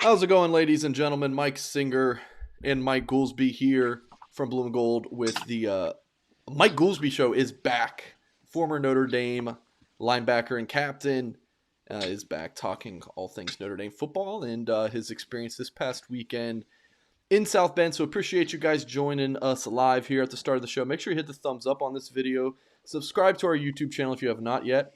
How's it going, ladies and gentlemen? Mike Singer and Mike Goolsby here from Blue and Gold with the Mike Goolsby Show is back. Former Notre Dame linebacker and captain is back talking all things Notre Dame football and his experience this past weekend in South Bend. So appreciate you guys joining us live here at the start of the show. Make sure you hit the thumbs up on this video. Subscribe to our YouTube channel if you have not yet.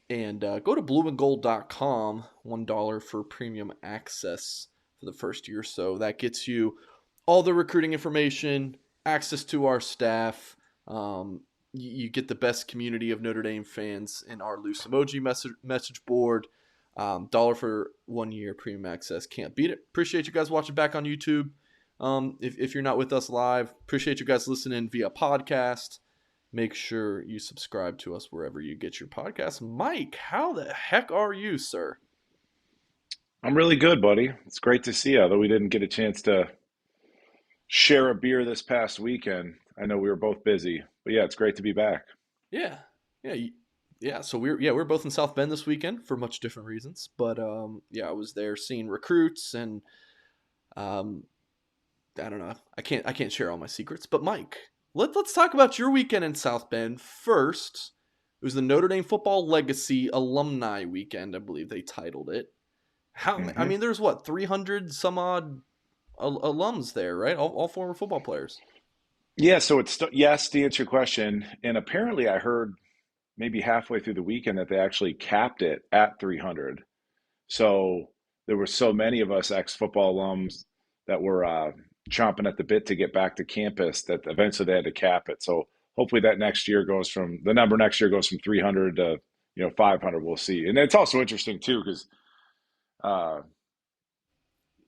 And go to blueandgold.com, $1 for premium access for the first year. So that gets you all the recruiting information, access to our staff. You get the best community of Notre Dame fans in our loose emoji message board. Dollar for 1 year premium access. Can't beat it. Appreciate you guys watching back on YouTube. If you're not with us live, appreciate you guys listening via podcast. Make sure you subscribe to us wherever you get your podcasts. Mike, how the heck are you, sir? I'm really good, buddy. It's great to see you, although we didn't get a chance to share a beer this past weekend. I know we were both busy, but yeah, it's great to be back. Yeah, yeah, yeah. So we're both in South Bend this weekend for much different reasons. But I was there seeing recruits, and I don't know. I can't share all my secrets. But Mike, let's talk about your weekend in South Bend first. It was the Notre Dame Football Legacy Alumni Weekend, I believe they titled it. I hmm mean, there's 300 some odd alums there, right? All former football players. Yeah, so yes to answer your question, and apparently I heard maybe halfway through the weekend that they actually capped it at 300. So there were so many of us ex-football alums that were chomping at the bit to get back to campus that eventually they had to cap it. So hopefully that the number next year goes from 300 to 500. We'll see. And it's also interesting too because uh,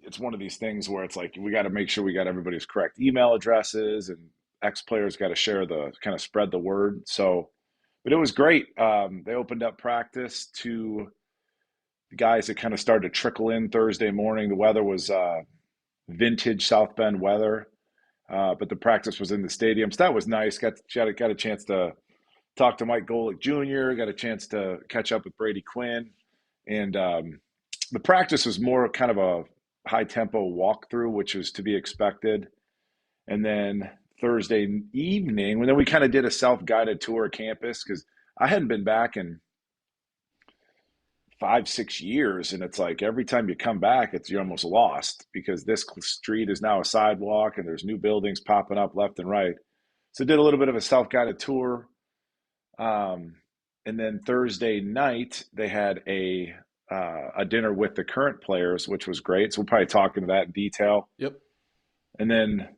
it's one of these things where it's like we got to make sure we got everybody's correct email addresses, and ex players got to share the kind of spread the word. So, but it was great. They opened up practice to the guys that kind of started to trickle in Thursday morning. The weather was vintage South Bend weather, but the practice was in the stadium, so that was nice. Got a chance to talk to Mike Golick Jr. Got a chance to catch up with Brady Quinn, and the practice was more kind of a high tempo walkthrough, which was to be expected. And then Thursday evening, and then we kind of did a self guided tour of campus because I hadn't been back in 5, 6 years, and it's like every time you come back, you're almost lost because this street is now a sidewalk and there's new buildings popping up left and right. So did a little bit of a self guided tour. Um, and then Thursday night they had a dinner with the current players, which was great. So we'll probably talk into that in detail. Yep. And then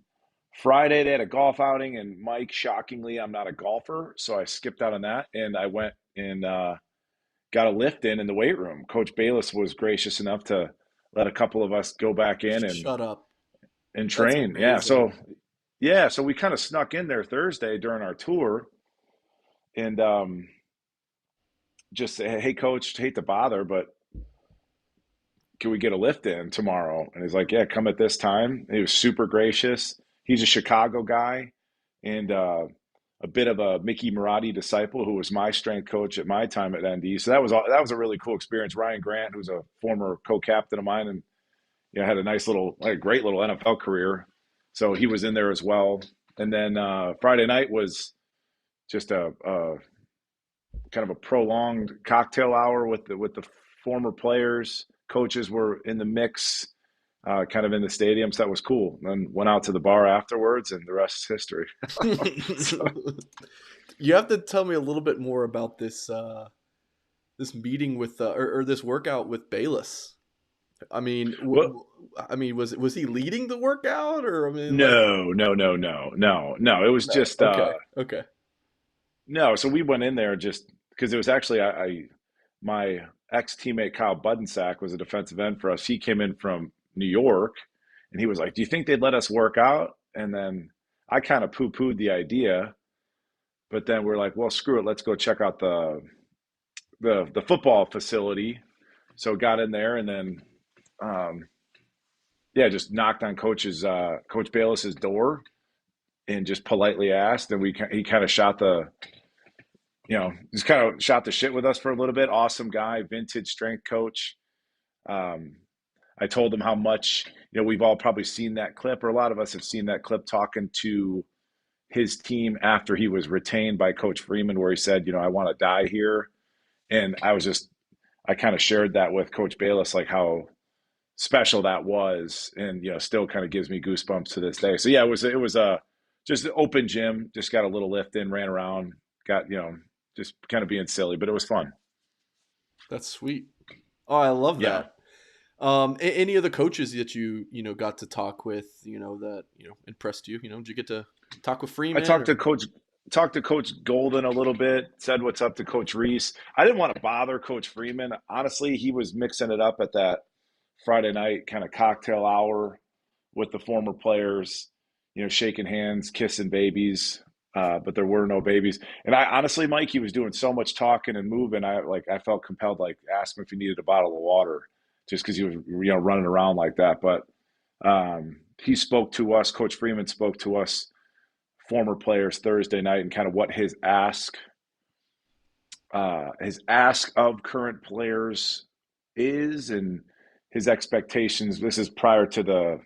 Friday they had a golf outing, and Mike, shockingly, I'm not a golfer, so I skipped out on that, and I went and got a lift in the weight room. Coach Bayless was gracious enough to let a couple of us go back in Shut up. and That's train. amazing. So we kind of snuck in there Thursday during our tour, and just say, hey, coach, hate to bother, but can we get a lift in tomorrow? And he's like, yeah, come at this time. And he was super gracious. He's a Chicago guy and a bit of a Mickey Marotti disciple who was my strength coach at my time at ND. So that was a really cool experience. Ryan Grant, who's a former co-captain of mine, and had a great little NFL career. So he was in there as well. And then Friday night was just a kind of a prolonged cocktail hour with the former players. Coaches were in the mix, kind of in the stadium, so that was cool. And then went out to the bar afterwards, and the rest is history. So, You have to tell me a little bit more about this meeting with or this workout with Bayless. I mean, well, was he leading the workout, or I mean, like, no, no, no, no, no, no. It was no? just Okay, okay. no. So we went in there just because it was actually my ex teammate Kyle Budensack was a defensive end for us. He came in from New York, and he was like, "Do you think they'd let us work out?" And then I kind of poo pooed the idea, but then we're like, "Well, screw it. Let's go check out the football facility." So got in there, and then um, yeah, just knocked on Coach Bayless's door and just politely asked, and he kind of just kind of shot the shit with us for a little bit. Awesome guy, vintage strength coach. Um, I told him how much, we've all probably seen that clip, or a lot of us have seen that clip talking to his team after he was retained by Coach Freeman, where he said, I want to die here. And I kind of shared that with Coach Bayless, like how special that was, and still kind of gives me goosebumps to this day. So yeah, it was a just an open gym, just got a little lift in, ran around, got just kind of being silly, but it was fun. That's sweet. Oh, I love Yeah, that. Any of the coaches that got to talk with, that impressed you? Did you get to talk with I Freeman or? talked to Coach Golden a little bit, said what's up to Coach Reese. I didn't want to bother Coach Freeman. Honestly, he was mixing it up at that Friday night kind of cocktail hour with the former players, shaking hands, kissing babies, but there were no babies. And I honestly, Mike, he was doing so much talking and moving. I felt compelled, like, ask him if he needed a bottle of water, just because he was running around like that. But he spoke to us. Coach Freeman spoke to us, former players, Thursday night, and kind of what his ask of current players is, and his expectations. This is prior to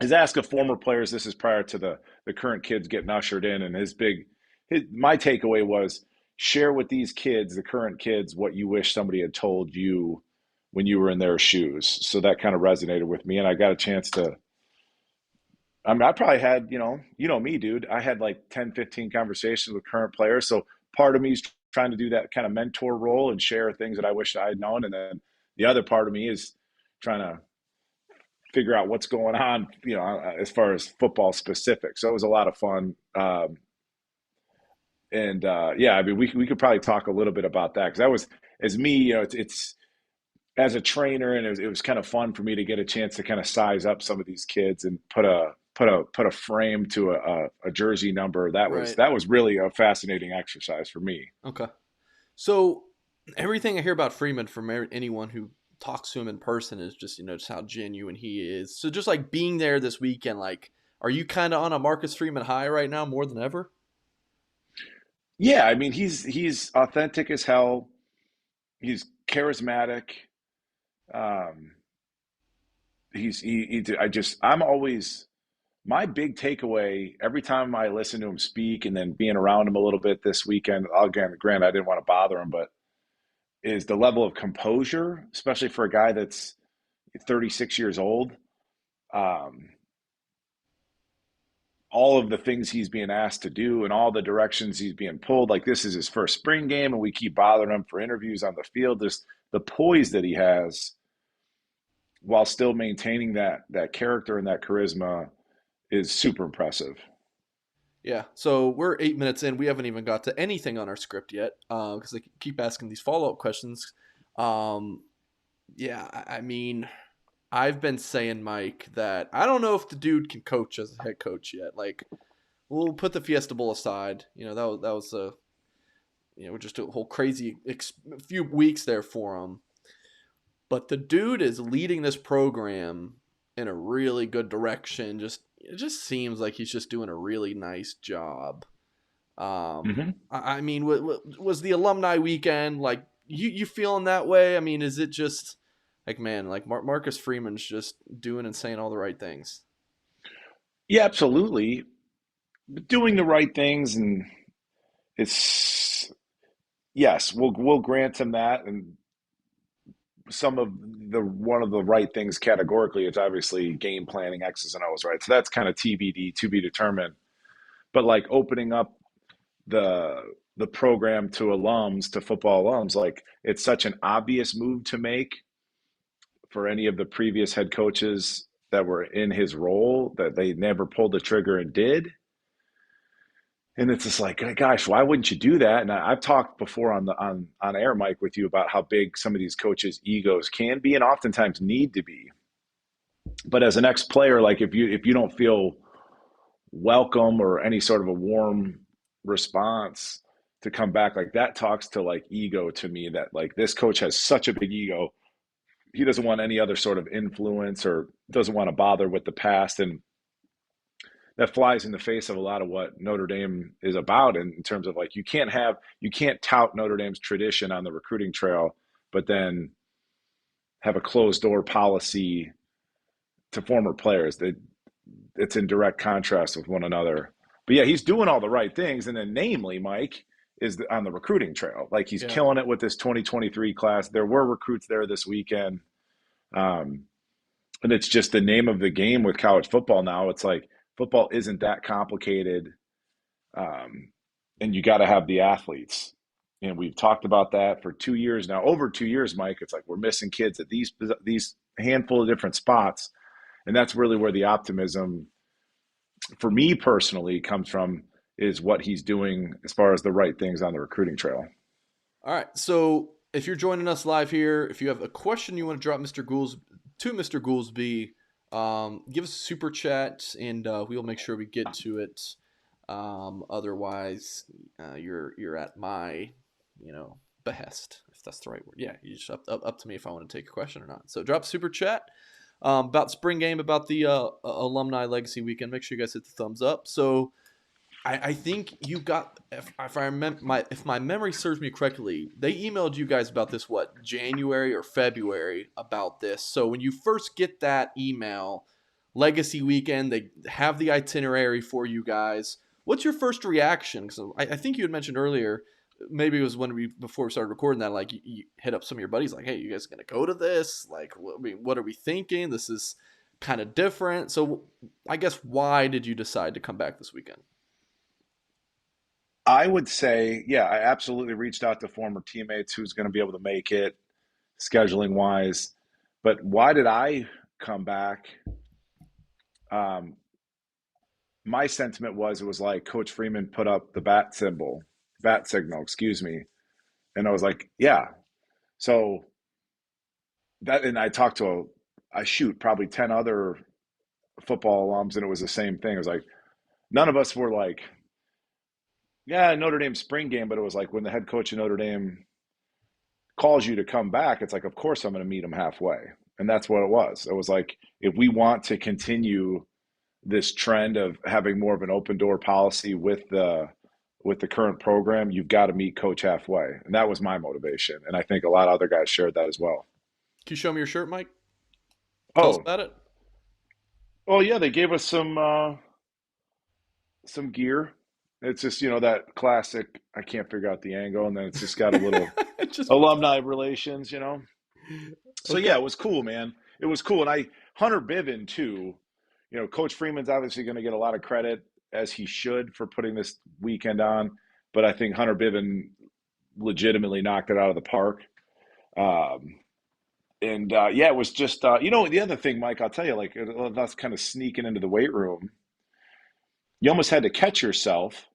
his ask of former players. This is prior to the current kids getting ushered in, and my takeaway was, share with these kids, the current kids, what you wish somebody had told you when you were in their shoes. So that kind of resonated with me, and I got a chance to. I mean, I probably had, me, dude. I had like 10, 15 conversations with current players. So part of me is trying to do that kind of mentor role and share things that I wish I had known. And then the other part of me is trying to figure out what's going on, as far as football specific. So it was a lot of fun. Yeah, I mean, we could probably talk a little bit about that, because that was, as me, it's as a trainer, and it was kind of fun for me to get a chance to kind of size up some of these kids and put a frame to a jersey number. Right. That was really a fascinating exercise for me. Okay. So everything I hear about Freeman from anyone who talks to him in person is just just how genuine he is. So just like being there this weekend, like, are you kind of on a Marcus Freeman high right now more than ever? Yeah, I mean, he's authentic as hell. He's charismatic. Um, I'm always, my big takeaway every time I listen to him speak, and then being around him a little bit this weekend. Again, granted, I didn't want to bother him, but is the level of composure, especially for a guy that's 36 years old. Um, all of the things he's being asked to do and all the directions he's being pulled. Like, this is his first spring game, and we keep bothering him for interviews on the field. Just the poise that he has while still maintaining that character and that charisma is super impressive. Yeah. So we're 8 minutes in. We haven't even got to anything on our script yet because they keep asking these follow up questions. Um, yeah. I mean, I've been saying, Mike, that I don't know if the dude can coach as a head coach yet. Like, we'll put the Fiesta Bowl aside. That was a just a whole crazy few weeks there for him. But the dude is leading this program in a really good direction. It just seems like he's just doing a really nice job. Mm-hmm. I mean, was the alumni weekend like you feeling that way? I mean, is it just like, man, like Marcus Freeman's just doing and saying all the right things? Yeah, absolutely. Doing the right things, and it's, yes, we'll grant him that. And some of the one of the right things categorically, it's obviously game planning, X's and O's, right? So that's kind of TBD, to be determined. But like opening up the the program to alums, to football alums, like, it's such an obvious move to make for any of the previous head coaches that were in his role, that they never pulled the trigger and did. And it's just like, gosh, why wouldn't you do that? And I've talked before on air, Mike, with you about how big some of these coaches' egos can be, and oftentimes need to be. But as an ex-player, like, if you don't feel welcome or any sort of a warm response to come back, like, that talks to like ego to me, that like this coach has such a big ego. He doesn't want any other sort of influence, or doesn't want to bother with the past. And that flies in the face of a lot of what Notre Dame is about, in terms of like, you can't tout Notre Dame's tradition on the recruiting trail, but then have a closed door policy to former players. It's in direct contrast with one another. But yeah, he's doing all the right things. And then, namely, Mike is on the recruiting trail. Like, he's Yeah. killing it with this 2023 class. There were recruits there this weekend. Um, and it's just the name of the game with college football now. It's like football isn't that complicated. Um, and you got to have the athletes. And we've talked about that for 2 years now, over 2 years, Mike. It's like we're missing kids at these handful of different spots. And that's really where the optimism for me personally comes from, is what he's doing as far as the right things on the recruiting trail. All right. So if you're joining us live here, if you have a question you want to drop Mr. Goolsby, give us a super chat and we'll make sure we get to it. Otherwise, you're at my, behest, if that's the right word. Yeah, you just up to me if I want to take a question or not. So drop a super chat about spring game, about the alumni legacy weekend. Make sure you guys hit the thumbs up. So I think you got, if my memory serves me correctly, they emailed you guys about this, January or February, about this. So when you first get that email, Legacy Weekend, they have the itinerary for you guys. What's your first reaction? Because I think you had mentioned earlier, maybe it was before we started recording that, like you hit up some of your buddies, like, hey, you guys gonna go to this? Like, what are we thinking? This is kind of different. So I guess, why did you decide to come back this weekend? I would say, yeah, I absolutely reached out to former teammates who's going to be able to make it scheduling wise. But why did I come back? Um, my sentiment was, it was like Coach Freeman put up the bat signal, excuse me. And I was like, yeah. So that, and I talked to probably 10 other football alums, and it was the same thing. It was like, none of us were like, yeah, Notre Dame spring game, but it was like, when the head coach of Notre Dame calls you to come back, it's like, of course I'm going to meet him halfway. And that's what it was. It was like, if we want to continue this trend of having more of an open door policy with the current program, you've got to meet coach halfway. And that was my motivation. And I think a lot of other guys shared that as well. Can you show me your shirt, Mike? Tell us Oh, about it. well, yeah, they gave us some gear. It's just, that classic, I can't figure out the angle, and then it's just got a little Just alumni relations. So okay. yeah, it was cool, man. It was cool. And Hunter Bivin too, Coach Freeman's obviously going to get a lot of credit, as he should, for putting this weekend on. But I think Hunter Bivin legitimately knocked it out of the park. Um, and yeah, it was just, the other thing, Mike, I'll tell you, like, that's kind of sneaking into the weight room. You almost had to catch yourself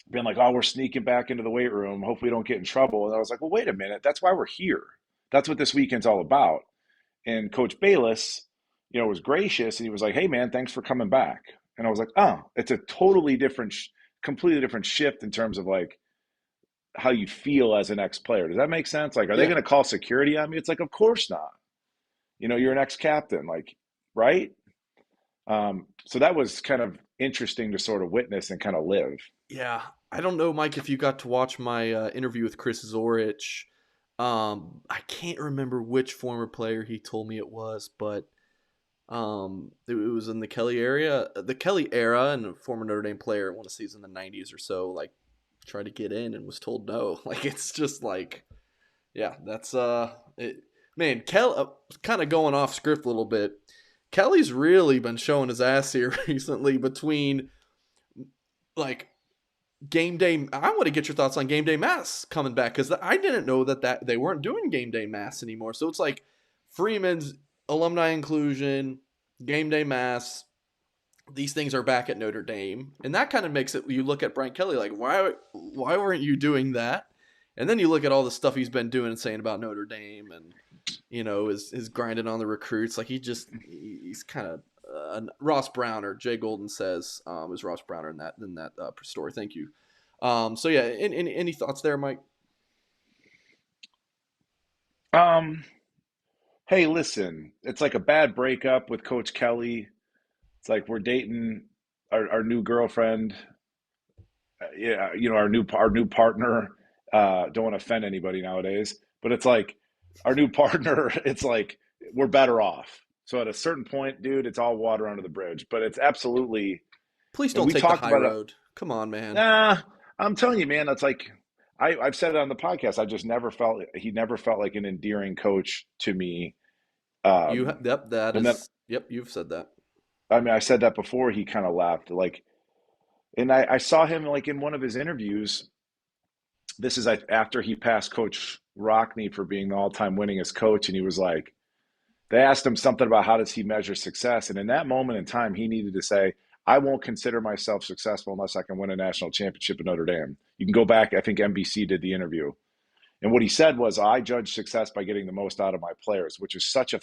being like, oh, we're sneaking back into the weight room. Hope we don't get in trouble. And I was like, well, wait a minute. That's why we're here. That's what this weekend's all about. And Coach Bayless, was gracious, and he was like, hey, man, thanks for coming back. And I was like, oh, it's a completely different shift in terms of like how you feel as an ex-player. Does that make sense? Like, are they Yeah. going to call security on me? It's like, of course not. You're an ex-captain, like, right? So that was kind of interesting to sort of witness and kind of live. Yeah. I don't know, Mike, if you got to watch my interview with Chris Zorich. I can't remember which former player he told me it was, but it was in the Kelly era, and a former Notre Dame player, I want to say he's in the 90s or so, like, tried to get in and was told no. Like, it's just like, yeah, that's it. Man, Kelly, kind of going off script a little bit. Kelly's really been showing his ass here recently, between like game day. I want to get your thoughts on game day mass coming back, because I didn't know that they weren't doing game day mass anymore. So it's like Freeman's alumni inclusion, game day mass. These things are back at Notre Dame, and that kind of makes it. You look at Brian Kelly, like, why weren't you doing that? And then you look at all the stuff he's been doing and saying about Notre Dame, and his grinding on the recruits. Like, he's kind of Ross Browner. Jay Golden says is Ross Browner in that story. Thank you. So yeah, any thoughts there, Mike? Um, hey, listen, it's like a bad breakup with Coach Kelly. It's like we're dating our new girlfriend. Yeah, our new partner. Don't want to offend anybody nowadays, but it's like our new partner, it's like we're better off. So at a certain point, dude, it's all water under the bridge. But it's absolutely, Please and don't we take the talked high about it. road. Come on, man. Nah, I'm telling you, man, it's like I've said it on the podcast. I just never felt he never felt like an endearing coach to me. Yep, that And then is, yep, you've said that. I mean, I said that before he kind of laughed. Like, and I saw him like in one of his interviews. This is after he passed Coach Rockney for being the all-time winningest coach, and he was like, they asked him something about how does he measure success, and in that moment in time, he needed to say, "I won't consider myself successful unless I can win a national championship at Notre Dame." You can go back. I think NBC did the interview, and what he said was, "I judge success by getting the most out of my players," which is such a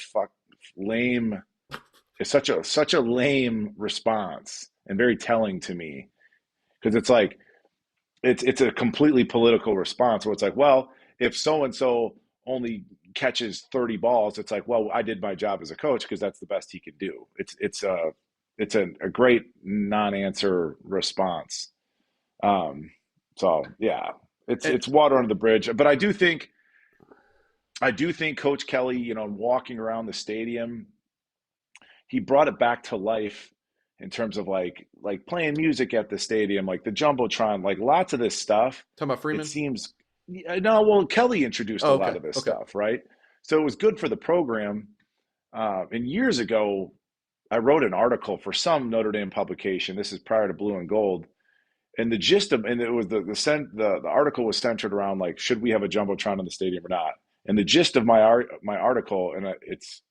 lame. It's such a lame response and very telling to me because it's like it's a completely political response where it's like, well, if so and so only catches 30 balls, it's like, well, I did my job as a coach because that's the best he could do. It's a great non-answer response. So yeah, And it's water under the bridge. But I do think Coach Kelly, walking around the stadium, he brought it back to life in terms of like playing music at the stadium, like the jumbotron, like lots of this stuff. talking about It Freeman. seems no, well, Kelly introduced a Oh, lot okay, of this okay. stuff, right? So it was good for the program. And years ago, I wrote an article for some Notre Dame publication. This is prior to Blue and Gold, and the gist of and it was the article was centered around like should we have a jumbotron in the stadium or not? And the gist of my article, and it's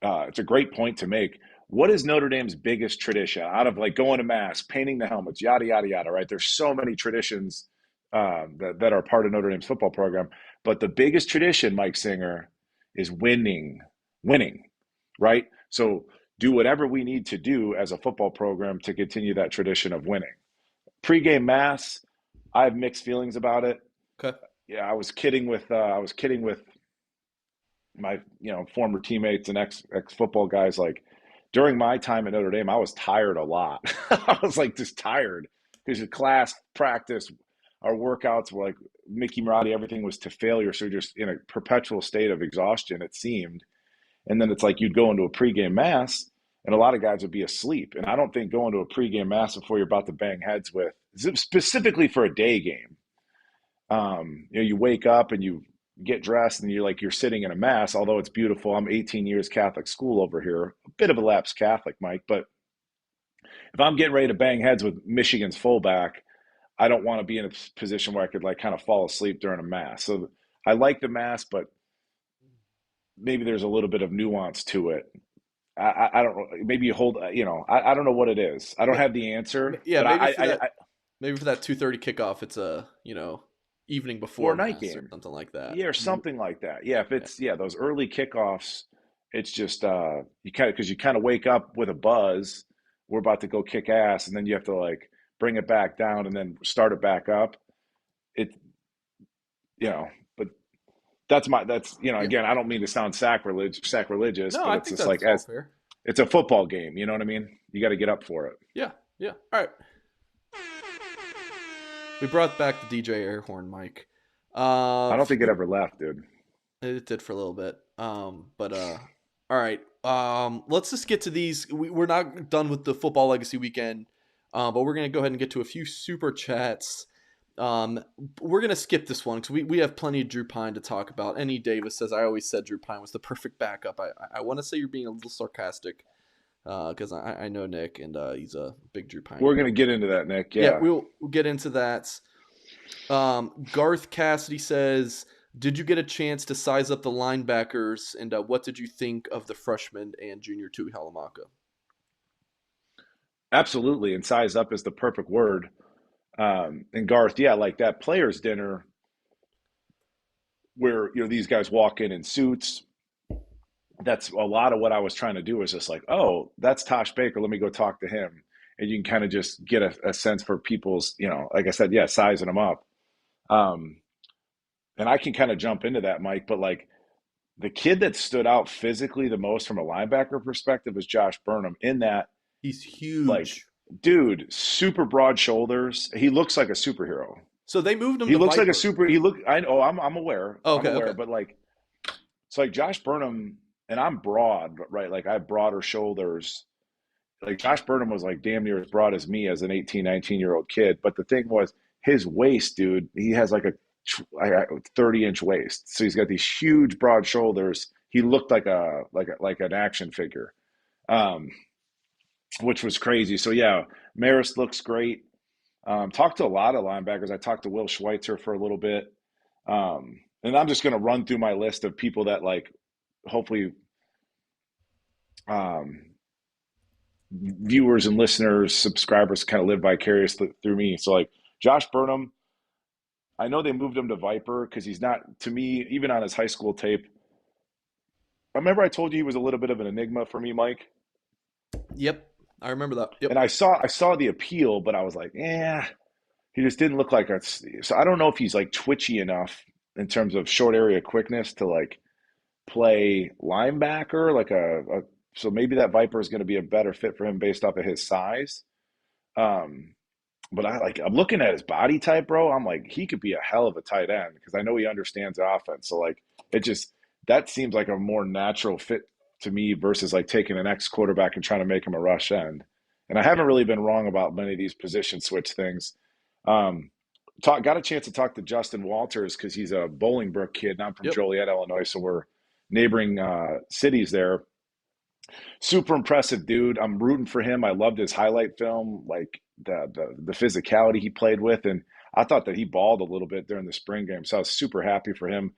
a great point to make. What is Notre Dame's biggest tradition out of like going to mass, painting the helmets, yada yada yada? Right? There's so many traditions that are part of Notre Dame's football program, but the biggest tradition, Mike Singer, is winning. Right? So do whatever we need to do as a football program to continue that tradition of winning. Pre-game mass, I have mixed feelings about it. Okay. Yeah, I was kidding with my former teammates and ex football guys, like during my time at Notre Dame I was tired a lot. I was like just tired because your class practice, our workouts were like Mickey Marotti, everything was to failure, so you're just in a perpetual state of exhaustion, it seemed. And then it's like you'd go into a pregame mass and a lot of guys would be asleep, and I don't think going to a pregame mass before you're about to bang heads with, specifically for a day game, you wake up and you get dressed and you're sitting in a mass, although it's beautiful. I'm 18 years Catholic school over here, a bit of a lapsed Catholic, Mike, but if I'm getting ready to bang heads with Michigan's fullback, I don't want to be in a position where I could like kind of fall asleep during a mass. So I like the mass, but maybe there's a little bit of nuance to it. I don't know. Maybe you hold, I don't know what it is. I don't have the answer, Yeah, but maybe for that, maybe for that 2:30 kickoff, it's a evening or before a night mass or game. something like that. Yeah, or something like that. Yeah, if Yeah. it's those early kickoffs, it's just you kind of because you kind of wake up with a buzz. We're about to go kick ass, and then you have to like bring it back down and then start it back up. It but Yeah. again, I don't mean to sound sacrilegious, No, but I it's think just like that's all as fair. it's a football game. You know what I mean? You got to get up for it. Yeah. Yeah. All right. We brought back the DJ air horn, Mike. I don't think it Few, ever left, dude. it did for a little bit. But all right. Let's just get to these. We're not done with the football legacy weekend. But we're gonna go ahead and get to a few super chats. Um, we're gonna skip this one because we have plenty of Drew Pine to talk about. Any Davis says I always said Drew Pine was the perfect backup. I want to say you're being a little sarcastic because I know Nick and he's a big Drew Pine We're guy. gonna get into that, Nick. Yeah, Yeah. we'll get into that. Garth Cassidy says, "Did you get a chance to size up the linebackers, and what did you think of the freshman and junior Tui Halamaka?" Absolutely, and size up is the perfect word. And Garth, yeah, like that players' dinner where these guys walk in suits. That's a lot of what I was trying to do is just like, oh, that's Tosh Baker. Let me go talk to him, and you can kind of just get a sense for people's, like I said, yeah, sizing them up. Um, and I can kind of jump into that, Mike. But like the kid that stood out physically the most from a linebacker perspective was Josh Burnham. In that, He's like, huge. dude, super broad shoulders. He looks like a superhero. So they moved him He to looks like a Viper. super. He look. I know. I'm aware. Oh, I'm okay, aware. okay. But like, So like Josh Burnham, and I'm broad, right? Like I have broader shoulders. Like Josh Burnham was like damn near as broad as me as an 18, 19-year-old kid. But the thing was his waist, dude, he has like a 30-inch waist. So he's got these huge broad shoulders. He looked like an action figure. Um, which was crazy. So yeah, Maris looks great. Talked to a lot of linebackers. I talked to Will Schweitzer for a little bit. And I'm just going to run through my list of people that like hopefully um, viewers and listeners, subscribers kind of live vicariously through me. So like Josh Burnham, I know they moved him to Viper because he's not, to me, even on his high school tape. I remember I told you he was a little bit of an enigma for me, Mike. Yep, I remember that. And Yep. I saw the appeal, but I was like, yeah, he just didn't look like a. So I don't know if he's like twitchy enough in terms of short area quickness to like play linebacker, like so maybe that Viper is going to be a better fit for him based off of his size. Um, but I'm looking at his body type, bro. I'm like, he could be a hell of a tight end because I know he understands the offense. So like, it just that seems like a more natural fit to me versus like taking an ex quarterback and trying to make him a rush end. And I haven't really been wrong about many of these position switch things. Um, got a chance to talk to Justin Walters because he's a Bolingbrook kid, and I'm from Yep. Joliet, Illinois, so we're neighboring cities there. Super impressive dude. I'm rooting for him. I loved his highlight film, like the physicality he played with, and I thought that he balled a little bit during the spring game. So I was super happy for him.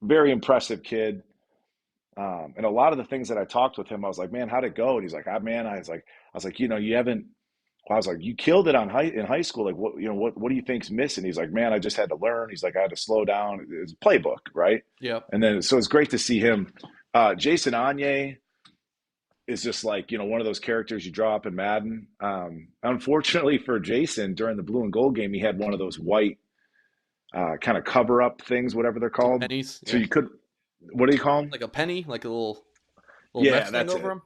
Very impressive kid. And a lot of the things that I talked with him, I was like, man, how'd it go? And he's like, man, I was like, you haven't. I was like, you killed it in high school. Like, what do you think's missing? He's like, man, I just had to learn. He's like, I had to slow down. It's a playbook, right? Yep. And then, so it's great to see him. Jason Anye is just like, one of those characters you draw up in Madden. Unfortunately for Jason, during the blue and gold game, he had one of those white kind of cover up things, whatever they're The called. pennies. So Yeah. you could, what do you call them? Like a penny, like a little Yeah, mesh thing that's over it. him.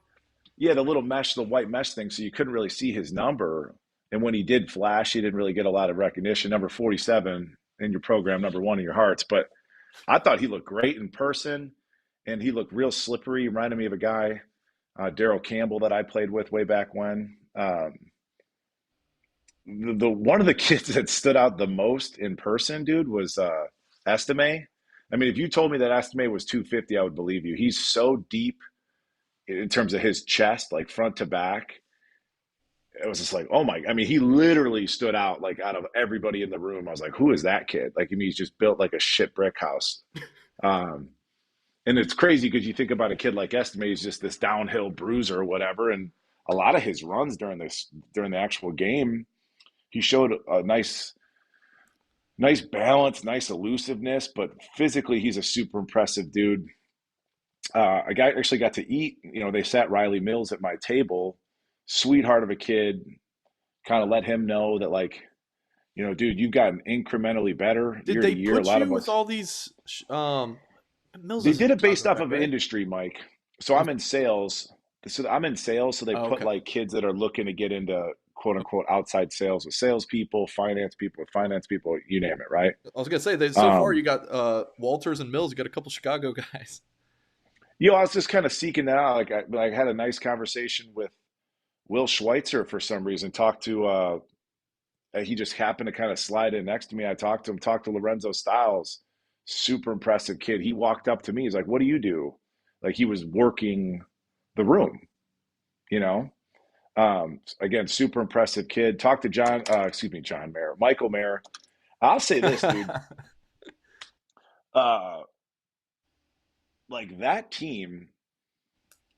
Yeah, the little mesh, the white mesh thing. So you couldn't really see his number. And when he did flash, he didn't really get a lot of recognition. Number 47 in your program, number one in your hearts. But I thought he looked great in person, and he looked real slippery. He reminded me of a guy, Daryl Campbell, that I played with way back when. The one of the kids that stood out the most in person, dude, was Estime. I mean, if you told me that Estime was 250, I would believe you. He's so deep in terms of his chest, like front to back. It was just like, oh my, I mean, he literally stood out like out of everybody in the room. I was like, who is that kid? Like, I mean, he's just built like a shit brick house. Um, and it's crazy because you think about a kid like Estime, he's just this downhill bruiser or whatever. And a lot of his runs during the actual game, he showed a nice balance, nice elusiveness, but physically he's a super impressive dude. Actually got to eat. They sat Riley Mills at my table, sweetheart of a kid. Kind of let him know that, like, dude, you've gotten incrementally better Did year to they year. A put lot you of with us, all these? Mills they is did in it John based off Beck, of right? industry, Mike. So I'm in sales. So they Oh, put okay. like kids that are looking to get into quote unquote outside sales with salespeople, finance people, you name it, right? I was gonna say that so far you Um, got Walters and Mills. You got a couple Chicago guys. I was just kind of seeking that out. I had a nice conversation with Will Schweitzer for some reason. Talked to he just happened to kind of slide in next to me. I talked to him. Talked to Lorenzo Styles, super impressive kid. He walked up to me. He's like, "What do you do?" Like he was working the room, you know. Again, super impressive kid. Talked to John Mayer, Michael Mayer. I'll say this, dude. Uh, like that team,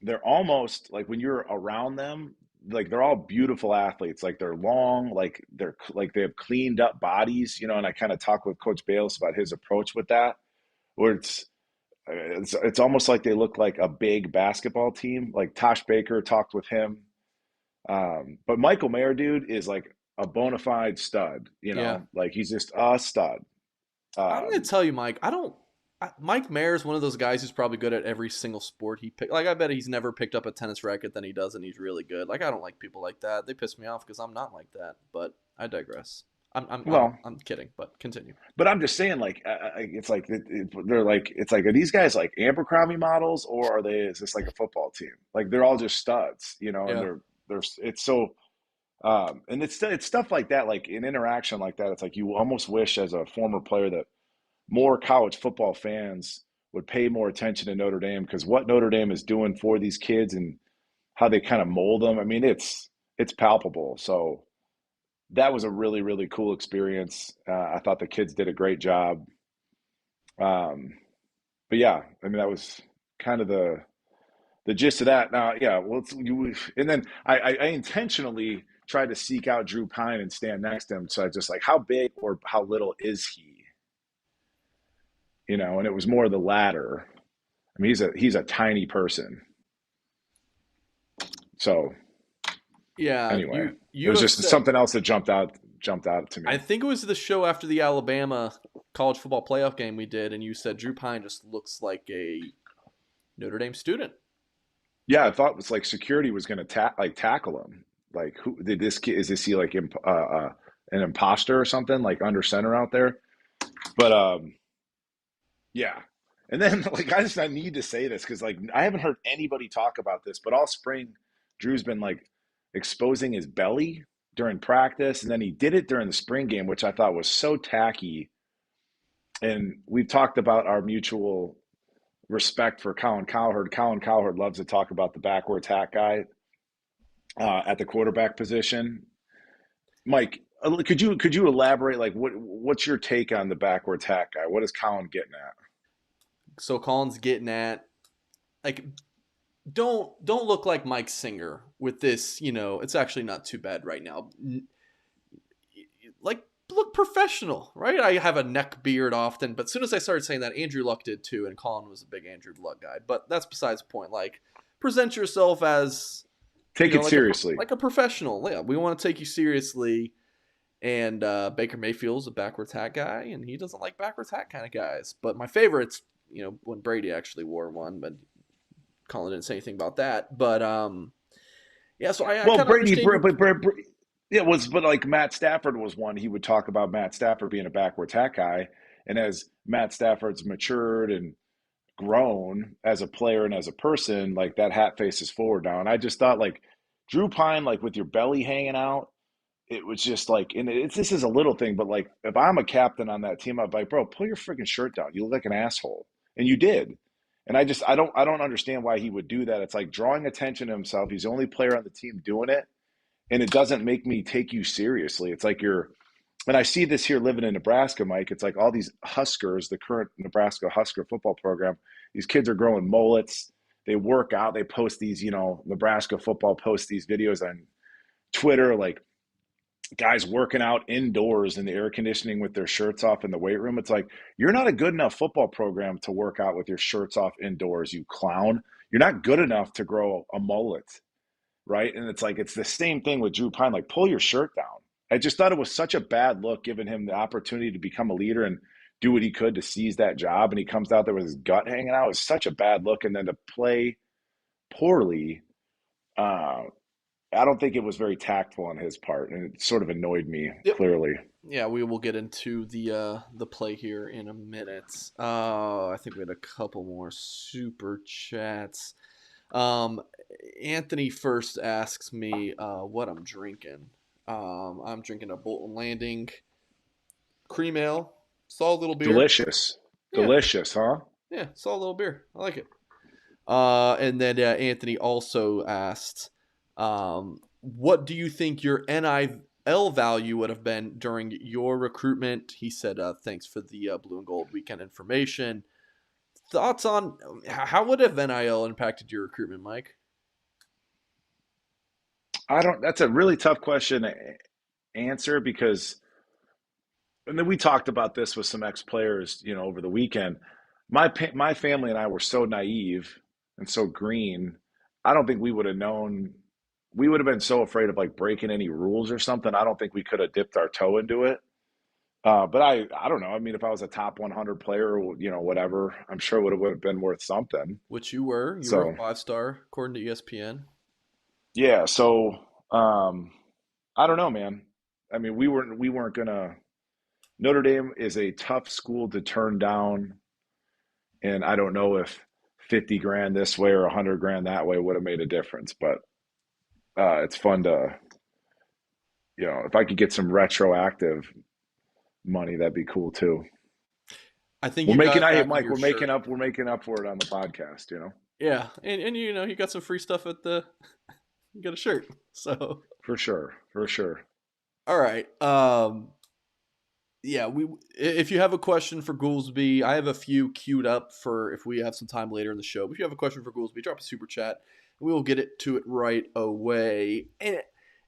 they're almost like when you're around them, like they're all beautiful athletes. Like they're long, like they have cleaned up bodies, And I kind of talk with Coach Bayless about his approach with that, where it's almost like they look like a big basketball team. Like Tosh Baker talked with him, but Michael Mayer, dude, is like a bona fide stud. Yeah, Like he's just a stud. I'm gonna Um, tell you, Mike. I don't. Mike Mayer is one of those guys who's probably good at every single sport he picked. Like I bet he's never picked up a tennis racket than he does, and he's really good. Like I don't like people like that. They piss me off because I'm not like that. But I digress. Well, I'm kidding, but continue. but I'm just saying, like, it's like they're like, it's like, are these guys like Abercrombie models, or are they? Is this like a football team? Like they're all just studs, and Yeah. they're it's so. And it's stuff like that, like an interaction like that. It's like you almost wish, as a former player, that more college football fans would pay more attention to Notre Dame, because what Notre Dame is doing for these kids and how they kind of mold them. I mean, it's palpable. So that was a really, really cool experience. I thought the kids did a great job. Um, but yeah, I mean, that was kind of the gist of that. Now, yeah, well, and then I intentionally tried to seek out Drew Pine and stand next to him. So I just like, how big or how little is he? And it was more the latter. I mean, he's a tiny person. So Yeah, anyway, it you was have just said, something else that jumped out to me. I think it was the show after the Alabama college football playoff game we did, and you said Drew Pine just looks like a Notre Dame student. Yeah, I thought it was like security was going to tackle him. Like, who did this kid? Is this he like an imposter or something, like under center out there? But yeah. And then like I need to say this because like I haven't heard anybody talk about this, but all spring Drew's been like exposing his belly during practice, and then he did it during the spring game, which I thought was so tacky. And we've talked about our mutual respect for Colin Cowherd. Colin Cowherd loves to talk about the backwards hat guy at the quarterback position. Mike, could you elaborate? Like, what's your take on the backwards hat guy? What is Colin getting at? So Colin's getting at, like, don't look like Mike Singer with this. It's actually not too bad right now. Like, look professional, right? I have a neck beard often, but as soon as I started saying that, Andrew Luck did too, and Colin was a big Andrew Luck guy. But that's besides the point. Like, present yourself as, Take it like a seriously. professional. Yeah, we want to take you seriously. And Baker Mayfield's a backwards hat guy, and he doesn't like backwards hat kind of guys. But my favorite's, when Brady actually wore one, but Colin didn't say anything about that. But yeah, so I Well, kind of Brady, understand your. it was, but like Matt Stafford was one. He would talk about Matt Stafford being a backwards hat guy, and as Matt Stafford's matured and grown as a player and as a person, like that hat faces forward now. And I just thought, like, Drew Pine, like with your belly hanging out, it was just like, and this is a little thing, but like if I'm a captain on that team, I'd be like, bro, pull your freaking shirt down. You look like an asshole, and you did. And I don't understand why he would do that. It's like drawing attention to himself. He's the only player on the team doing it, and it doesn't make me take you seriously. It's like and I see this here living in Nebraska, Mike. It's like all these Huskers, the current Nebraska Husker football program, these kids are growing mullets. They work out. They post these, Nebraska football posts these videos on Twitter, like guys working out indoors in the air conditioning with their shirts off in the weight room. It's like, you're not a good enough football program to work out with your shirts off indoors, you clown. You're not good enough to grow a mullet, right? And it's like, it's the same thing with Drew Pine. Like, pull your shirt down. I just thought it was such a bad look, giving him the opportunity to become a leader and do what he could to seize that job. And he comes out there with his gut hanging out. It was such a bad look. And then to play poorly, uh, I don't think it was very tactful on his part, and it sort of annoyed me, Yep. clearly. Yeah, we will get into the play here in a minute. I think we had a couple more super chats. Um, Anthony first asks me what I'm drinking. I'm drinking a Bolton Landing cream ale, solid little beer. Delicious. Yeah, Delicious, huh? yeah, solid little beer. I like it. And then Anthony also asked, what do you think your NIL value would have been during your recruitment? He said, thanks for the blue and gold weekend information. Thoughts on how would have NIL impacted your recruitment, Mike? That's a really tough question to answer because, and then we talked about this with some ex-players, over the weekend. My family and I were so naive and so green. I don't think we would have known. We would have been so afraid of like breaking any rules or something. I don't think we could have dipped our toe into it. But I don't know. I mean, if I was a top 100 player, whatever, I'm sure it would have been worth something. Which you were. You were a So 5-star according to ESPN. yeah. So I don't know, man. I mean, we weren't gonna. Notre Dame is a tough school to turn down, and I don't know if 50 grand this way or 100 grand that way would have made a difference. But it's fun to, if I could get some retroactive money, that'd be cool too. I think We're you making, got I back in Mike, your shirt. we're making up for it on the podcast. Yeah, and you got some free stuff at the. You got a shirt, so For sure, for sure. all right. Yeah, we. If you have a question for Goolsby, I have a few queued up for if we have some time later in the show. But if you have a question for Goolsby, drop a super chat. We will get to it right away. And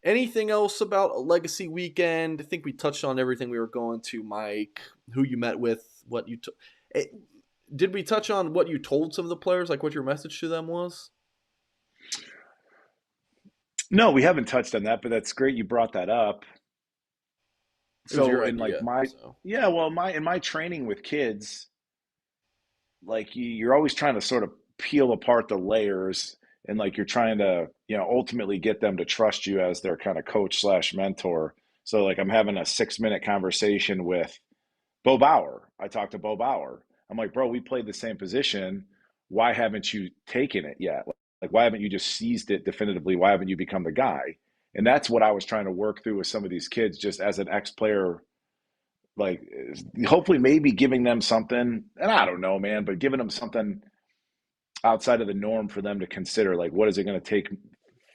anything else about a legacy weekend? I think we touched on everything we were going to, Mike. Who you met with, what you. Did we touch on what you told some of the players, like what your message to them was? No, we haven't touched on that, but that's great you brought that up. It was So your in like idea, my, so. yeah, well, in my training with kids, like you're always trying to sort of peel apart the layers, and like you're trying to, ultimately get them to trust you as their kind of coach slash mentor. So like I'm having a 6 minute conversation with Bo Bauer. I talked to Bo Bauer. I'm like, bro, we played the same position. Why haven't you taken it yet? Like, why haven't you just seized it definitively? Why haven't you become the guy? And that's what I was trying to work through with some of these kids, just as an ex-player, like hopefully maybe giving them something, and I don't know, man, but giving them something outside of the norm for them to consider. Like, what is it going to take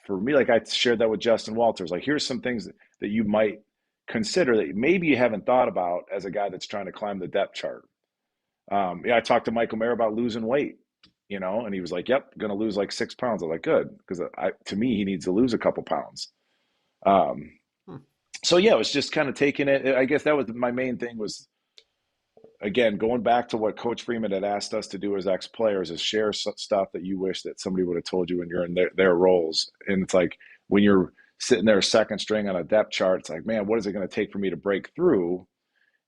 for me? Like I shared that with Justin Walters. Like, here's some things that you might consider that maybe you haven't thought about as a guy that's trying to climb the depth chart. Yeah, I talked to Michael Mayer about losing weight, and he was like, "Yep, going to lose like 6 pounds." I was like, "Good," because to me, he needs to lose a couple pounds. Um, Hmm. so yeah, it was just kind of taking it. I guess that was my main thing was, again, going back to what Coach Freeman had asked us to do as ex-players is share stuff that you wish that somebody would have told you when you're in their roles. And it's like when you're sitting there second string on a depth chart, it's like, man, what is it going to take for me to break through?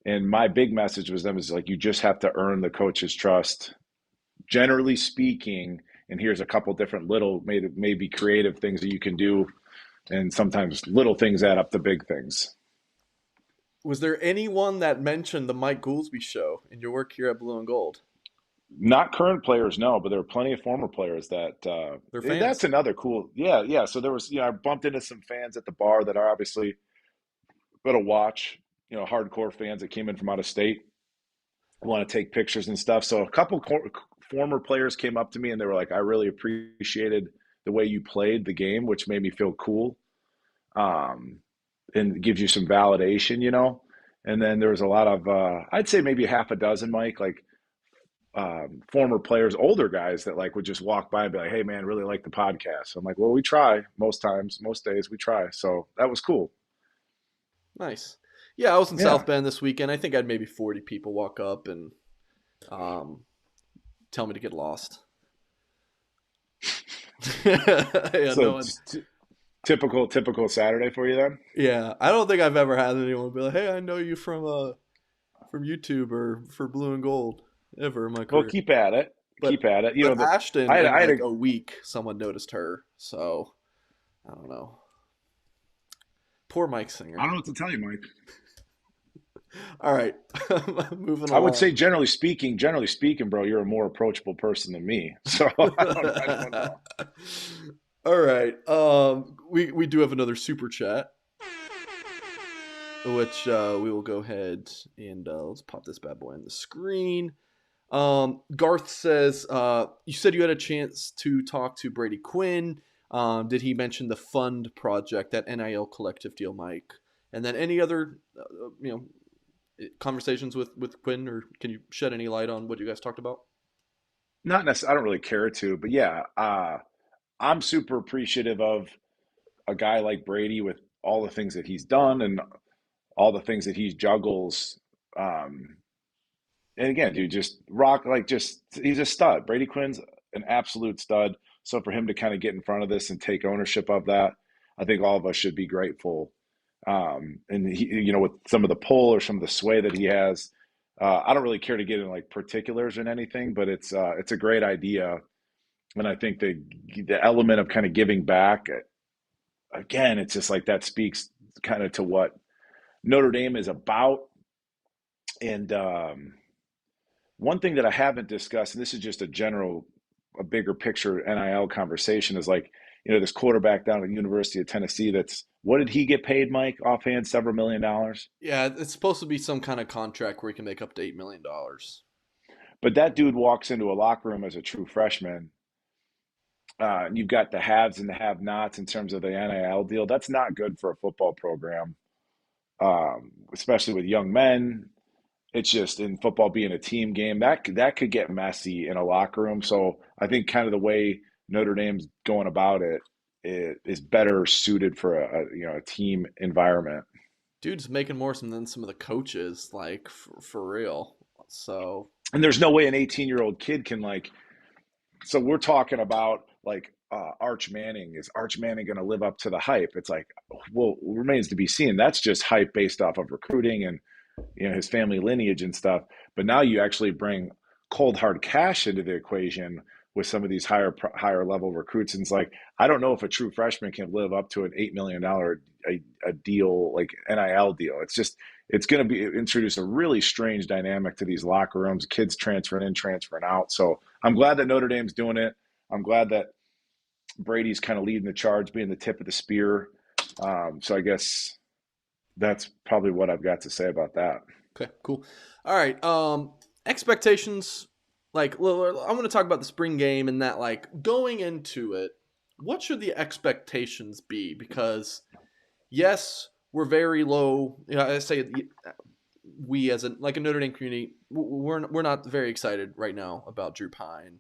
And my big message was them is like, you just have to earn the coach's trust, generally speaking. And here's a couple different little, maybe creative things that you can do. And sometimes little things add up to big things. Was there anyone that mentioned the Mike Goolsby Show in your work here at Blue and Gold? Not current players, no, but there are plenty of former players that They're that's fans. another cool. Yeah, yeah. So there was, I bumped into some fans at the bar that are obviously going to watch, hardcore fans that came in from out of state, want to take pictures and stuff. So a couple former players came up to me and they were like, "I really appreciated the way you played the game," which made me feel cool, and gives you some validation. And then there was a lot of, I'd say maybe half a dozen, Mike, like former players, older guys that like would just walk by and be like, "Hey man, really like the podcast." So I'm like, "Well, we try most times, most days we try." So that was cool. Nice. Yeah, I was in Yeah. South Bend this weekend. I think I had maybe 40 people walk up and um, tell me to get lost. Yeah, So no one. typical Saturday for you then. Yeah, I don't think I've ever had anyone be like, "Hey, I know you from YouTube or for Blue and Gold," ever in my Well, career. keep at it. But Keep at it. Ashton, I had in I had a like a week, someone noticed her. So I don't know. Poor Mike I Singer. don't know what to tell you, Mike. All right, moving I would say along. generally speaking, bro, you're a more approachable person than me. So I don't know. All right. We do have another super chat, which we will go ahead and let's pop this bad boy on the screen. Garth says, you said you had a chance to talk to Brady Quinn. Did he mention the fund project, that NIL collective deal, Mike? And then any other, conversations with Quinn, or can you shed any light on what you guys talked about? Not necessarily. I don't really care to, but yeah, I'm super appreciative of a guy like Brady with all the things that he's done and all the things that he juggles. Um, and again, dude, just rock like just he's a stud. Brady Quinn's an absolute stud. So for him to kind of get in front of this and take ownership of that, I think all of us should be grateful. And he, with some of the pull or some of the sway that he has, I don't really care to get in like particulars and anything, but it's a great idea. And I think the element of kind of giving back, again, it's just like that speaks kind of to what Notre Dame is about. And one thing that I haven't discussed, and this is just a bigger picture NIL conversation, is like, this quarterback down at the University of Tennessee what did he get paid, Mike, offhand? Several million dollars? Yeah, it's supposed to be some kind of contract where he can make up to $8 million. But that dude walks into a locker room as a true freshman. You've got the haves and the have-nots in terms of the NIL deal. That's not good for a football program, especially with young men. It's just in football being a team game that could get messy in a locker room. So I think kind of the way Notre Dame's going about it is better suited for a team environment. Dude's making more than some of the coaches, like for real. So And there's no way an 18-year-old kid can like. So we're talking about like Arch Manning. Is Arch Manning going to live up to the hype? It's like, well, remains to be seen. That's just hype based off of recruiting and his family lineage and stuff. But now you actually bring cold hard cash into the equation with some of these higher level recruits. And it's like, I don't know if a true freshman can live up to an $8 million a deal, like NIL deal. It's going to be introduce a really strange dynamic to these locker rooms, kids transferring in, transferring out. So I'm glad that Notre Dame's doing it. I'm glad that Brady's kind of leading the charge, being the tip of the spear. So I guess that's probably what I've got to say about that. okay, cool. All right, expectations. Like, I want to talk about the spring game and that, like, going into it, what should the expectations be? Because yes, we're very low. I say we as a Notre Dame community, we're not very excited right now about Drew Pine.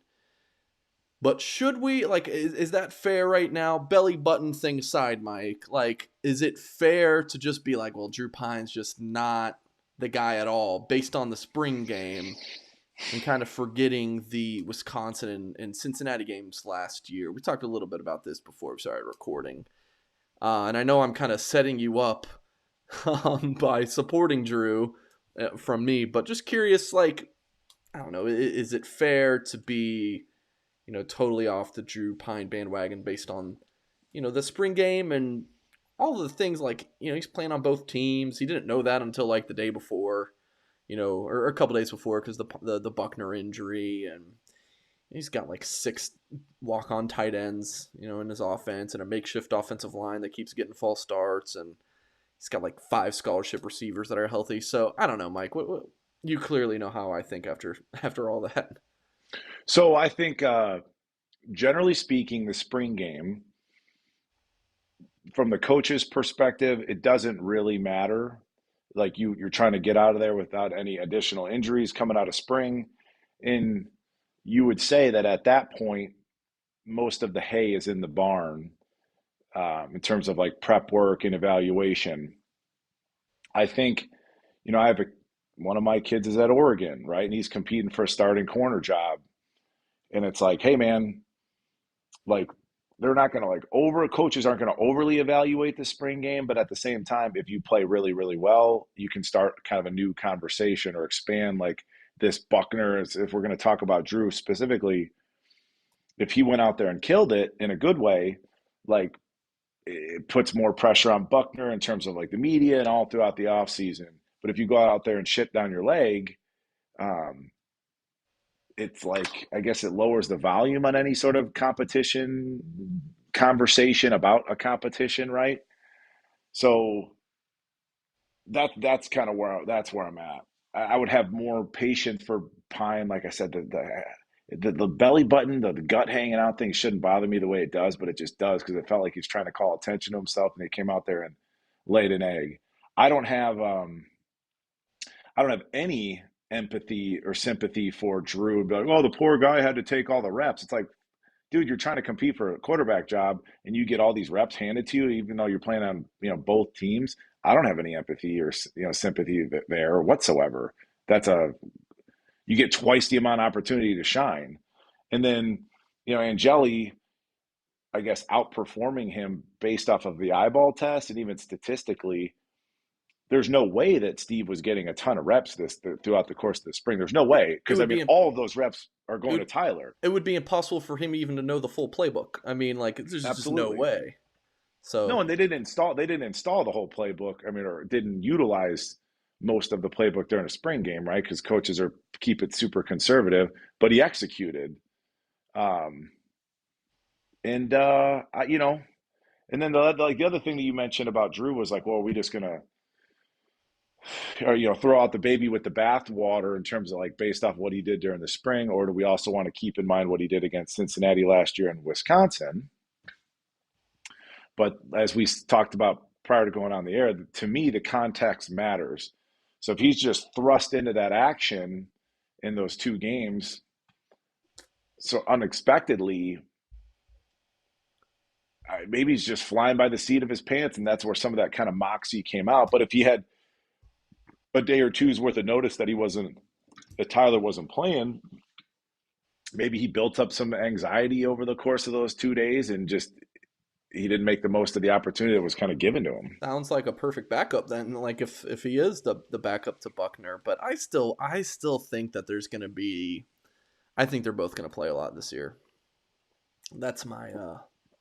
But should we, like, is that fair right now? Belly button thing aside, Mike, like, is it fair to just be like, well, Drew Pine's just not the guy at all based on the spring game and kind of forgetting the Wisconsin and Cincinnati games last year? We talked a little bit about this before we started recording. And I know I'm kind of setting you up by supporting Drew from me, but just curious, like, I don't know, is it fair to be totally off the Drew Pine bandwagon based on, the spring game and all the things like, he's playing on both teams. He didn't know that until like the day before, or a couple days before because the Buckner injury, and he's got like 6 walk-on tight ends, in his offense and a makeshift offensive line that keeps getting false starts, and he's got like 5 scholarship receivers that are healthy. So I don't know, Mike. What you clearly know how I think after all that. So I think, generally speaking, the spring game, from the coach's perspective, it doesn't really matter. Like you're trying to get out of there without any additional injuries coming out of spring. And you would say that at that point, most of the hay is in the barn in terms of like prep work and evaluation. I think, I have one of my kids is at Oregon, right? And he's competing for a starting corner job. And it's like, hey, man, like they're not going to coaches aren't going to overly evaluate the spring game, but at the same time, if you play really, really well, you can start kind of a new conversation or expand like this Buckner. If we're going to talk about Drew specifically, if he went out there and killed it in a good way, like it puts more pressure on Buckner in terms of like the media and all throughout the offseason. But if you go out there and shit down your leg, it's like, I guess it lowers the volume on any sort of conversation about a competition, right? So that's kind of that's where I'm at. I would have more patience for Pine. Like I said, the belly button, the gut hanging out thing shouldn't bother me the way it does, but it just does because it felt like he's trying to call attention to himself, and he came out there and laid an egg. I don't have any empathy or sympathy for Drew and be like, oh, the poor guy had to take all the reps. It's like, dude, you're trying to compete for a quarterback job and you get all these reps handed to you, even though you're playing on, both teams. I don't have any empathy or, sympathy there whatsoever. You get twice the amount of opportunity to shine. And then, Angeli, I guess, outperforming him based off of the eyeball test and even statistically, there's no way that Steve was getting a ton of reps throughout the course of the spring. There's no way, because all of those reps are going to Tyler. It would be impossible for him even to know the full playbook. I mean, like, there's just no way. No, So and they didn't install the whole playbook. I mean, or didn't utilize most of the playbook during a spring game, right? Because coaches are keep it super conservative, but he executed. Um, and and then the other thing that you mentioned about Drew was like, well, are we just gonna or throw out the baby with the bathwater in terms of like based off what he did during the spring, or do we also want to keep in mind what he did against Cincinnati last year in Wisconsin? But as we talked about prior to going on the air, to me the context matters. So if he's just thrust into that action in those two games so unexpectedly, maybe he's just flying by the seat of his pants, and that's where some of that kind of moxie came out. But if he had a day or two's worth of notice that Tyler wasn't playing, maybe he built up some anxiety over the course of those 2 days and just he didn't make the most of the opportunity that was kind of given to him. sounds like a perfect backup then. Like if he is the backup to Buckner, but I still think that there's going to be. I think they're both going to play a lot this year. That's my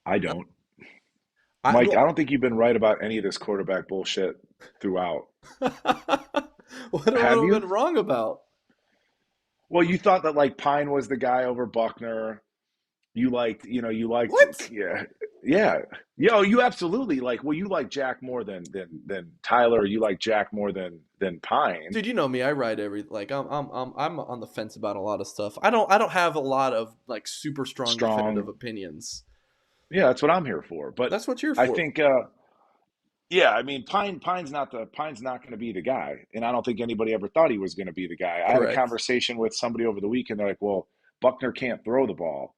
I that, don't. I Mike, I well, don't think you've been right about any of this quarterback bullshit throughout. what have Have I you? been wrong about? Well, you thought that like Pine was the guy over Buckner. You liked, What? yeah, yeah. Yo, you absolutely like. Well, you like Jack more than Tyler. Or you like Jack more than Pine. Dude, you know me. I write every like I'm on the fence about a lot of stuff. I don't have a lot of like super strong definitive Strong. opinions. Yeah, that's what I'm here for. But That's what you're I for. think, yeah, I mean, Pine's not going to be the guy, and I don't think anybody ever thought he was going to be the guy. I had a Correct. conversation with somebody over the weekend. They're like, "Well, Buckner can't throw the ball."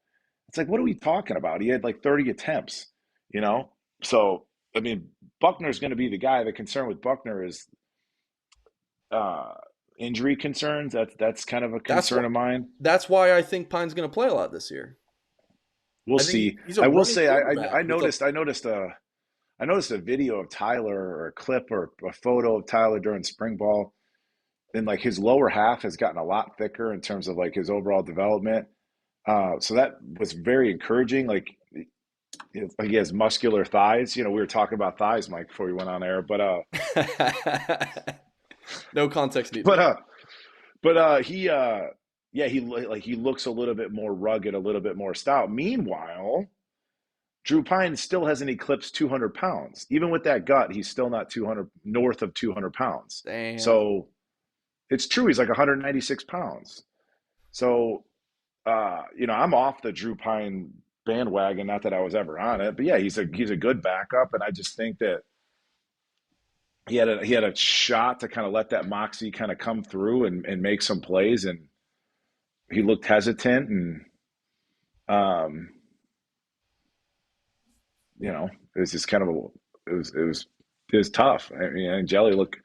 It's like, what are we talking about? He had like 30 attempts, you know. So, I mean, Buckner's going to be the guy. The concern with Buckner is uh, injury concerns. That's kind of a That's concern what. of mine. That's why I think Pine's going to play a lot this year. We'll I think see. he's a I will running say, I quarterback with a. noticed a video of Tyler or a clip or a photo of Tyler during spring ball, and like his lower half has gotten a lot thicker in terms of like his overall development. So that was very encouraging. Like he has muscular thighs. You know, we were talking about thighs, Mike, before we went on air. No context But needed. uh, he yeah, he looks a little bit more rugged, a little bit more stout. Meanwhile, Drew Pine still hasn't eclipsed 200 pounds. Even with that gut, he's still not 200 north of 200 pounds. Damn. So it's true. He's like 196 pounds. So, I'm off the Drew Pine bandwagon. Not that I was ever on it, but yeah, he's a good backup, and I just think that he had a shot to kind of let that moxie kind of come through and make some plays, and he looked hesitant, and um, it was just kind of it was tough. I mean, Angeli looked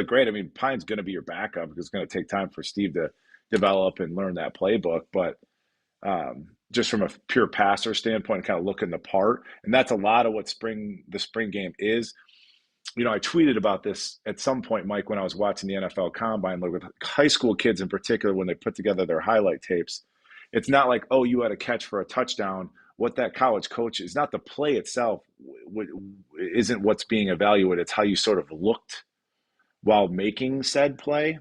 great. I mean, Pine's going to be your backup because it's going to take time for Steve to develop and learn that playbook, but just from a pure passer standpoint, kind of looking the part. And that's a lot of what the spring game is. I tweeted about this at some point, Mike, when I was watching the NFL Combine, like with high school kids in particular, when they put together their highlight tapes. It's not like, oh, you had a catch for a touchdown. What that college coach is not the play itself isn't what's being evaluated. It's how you sort of looked while making said play.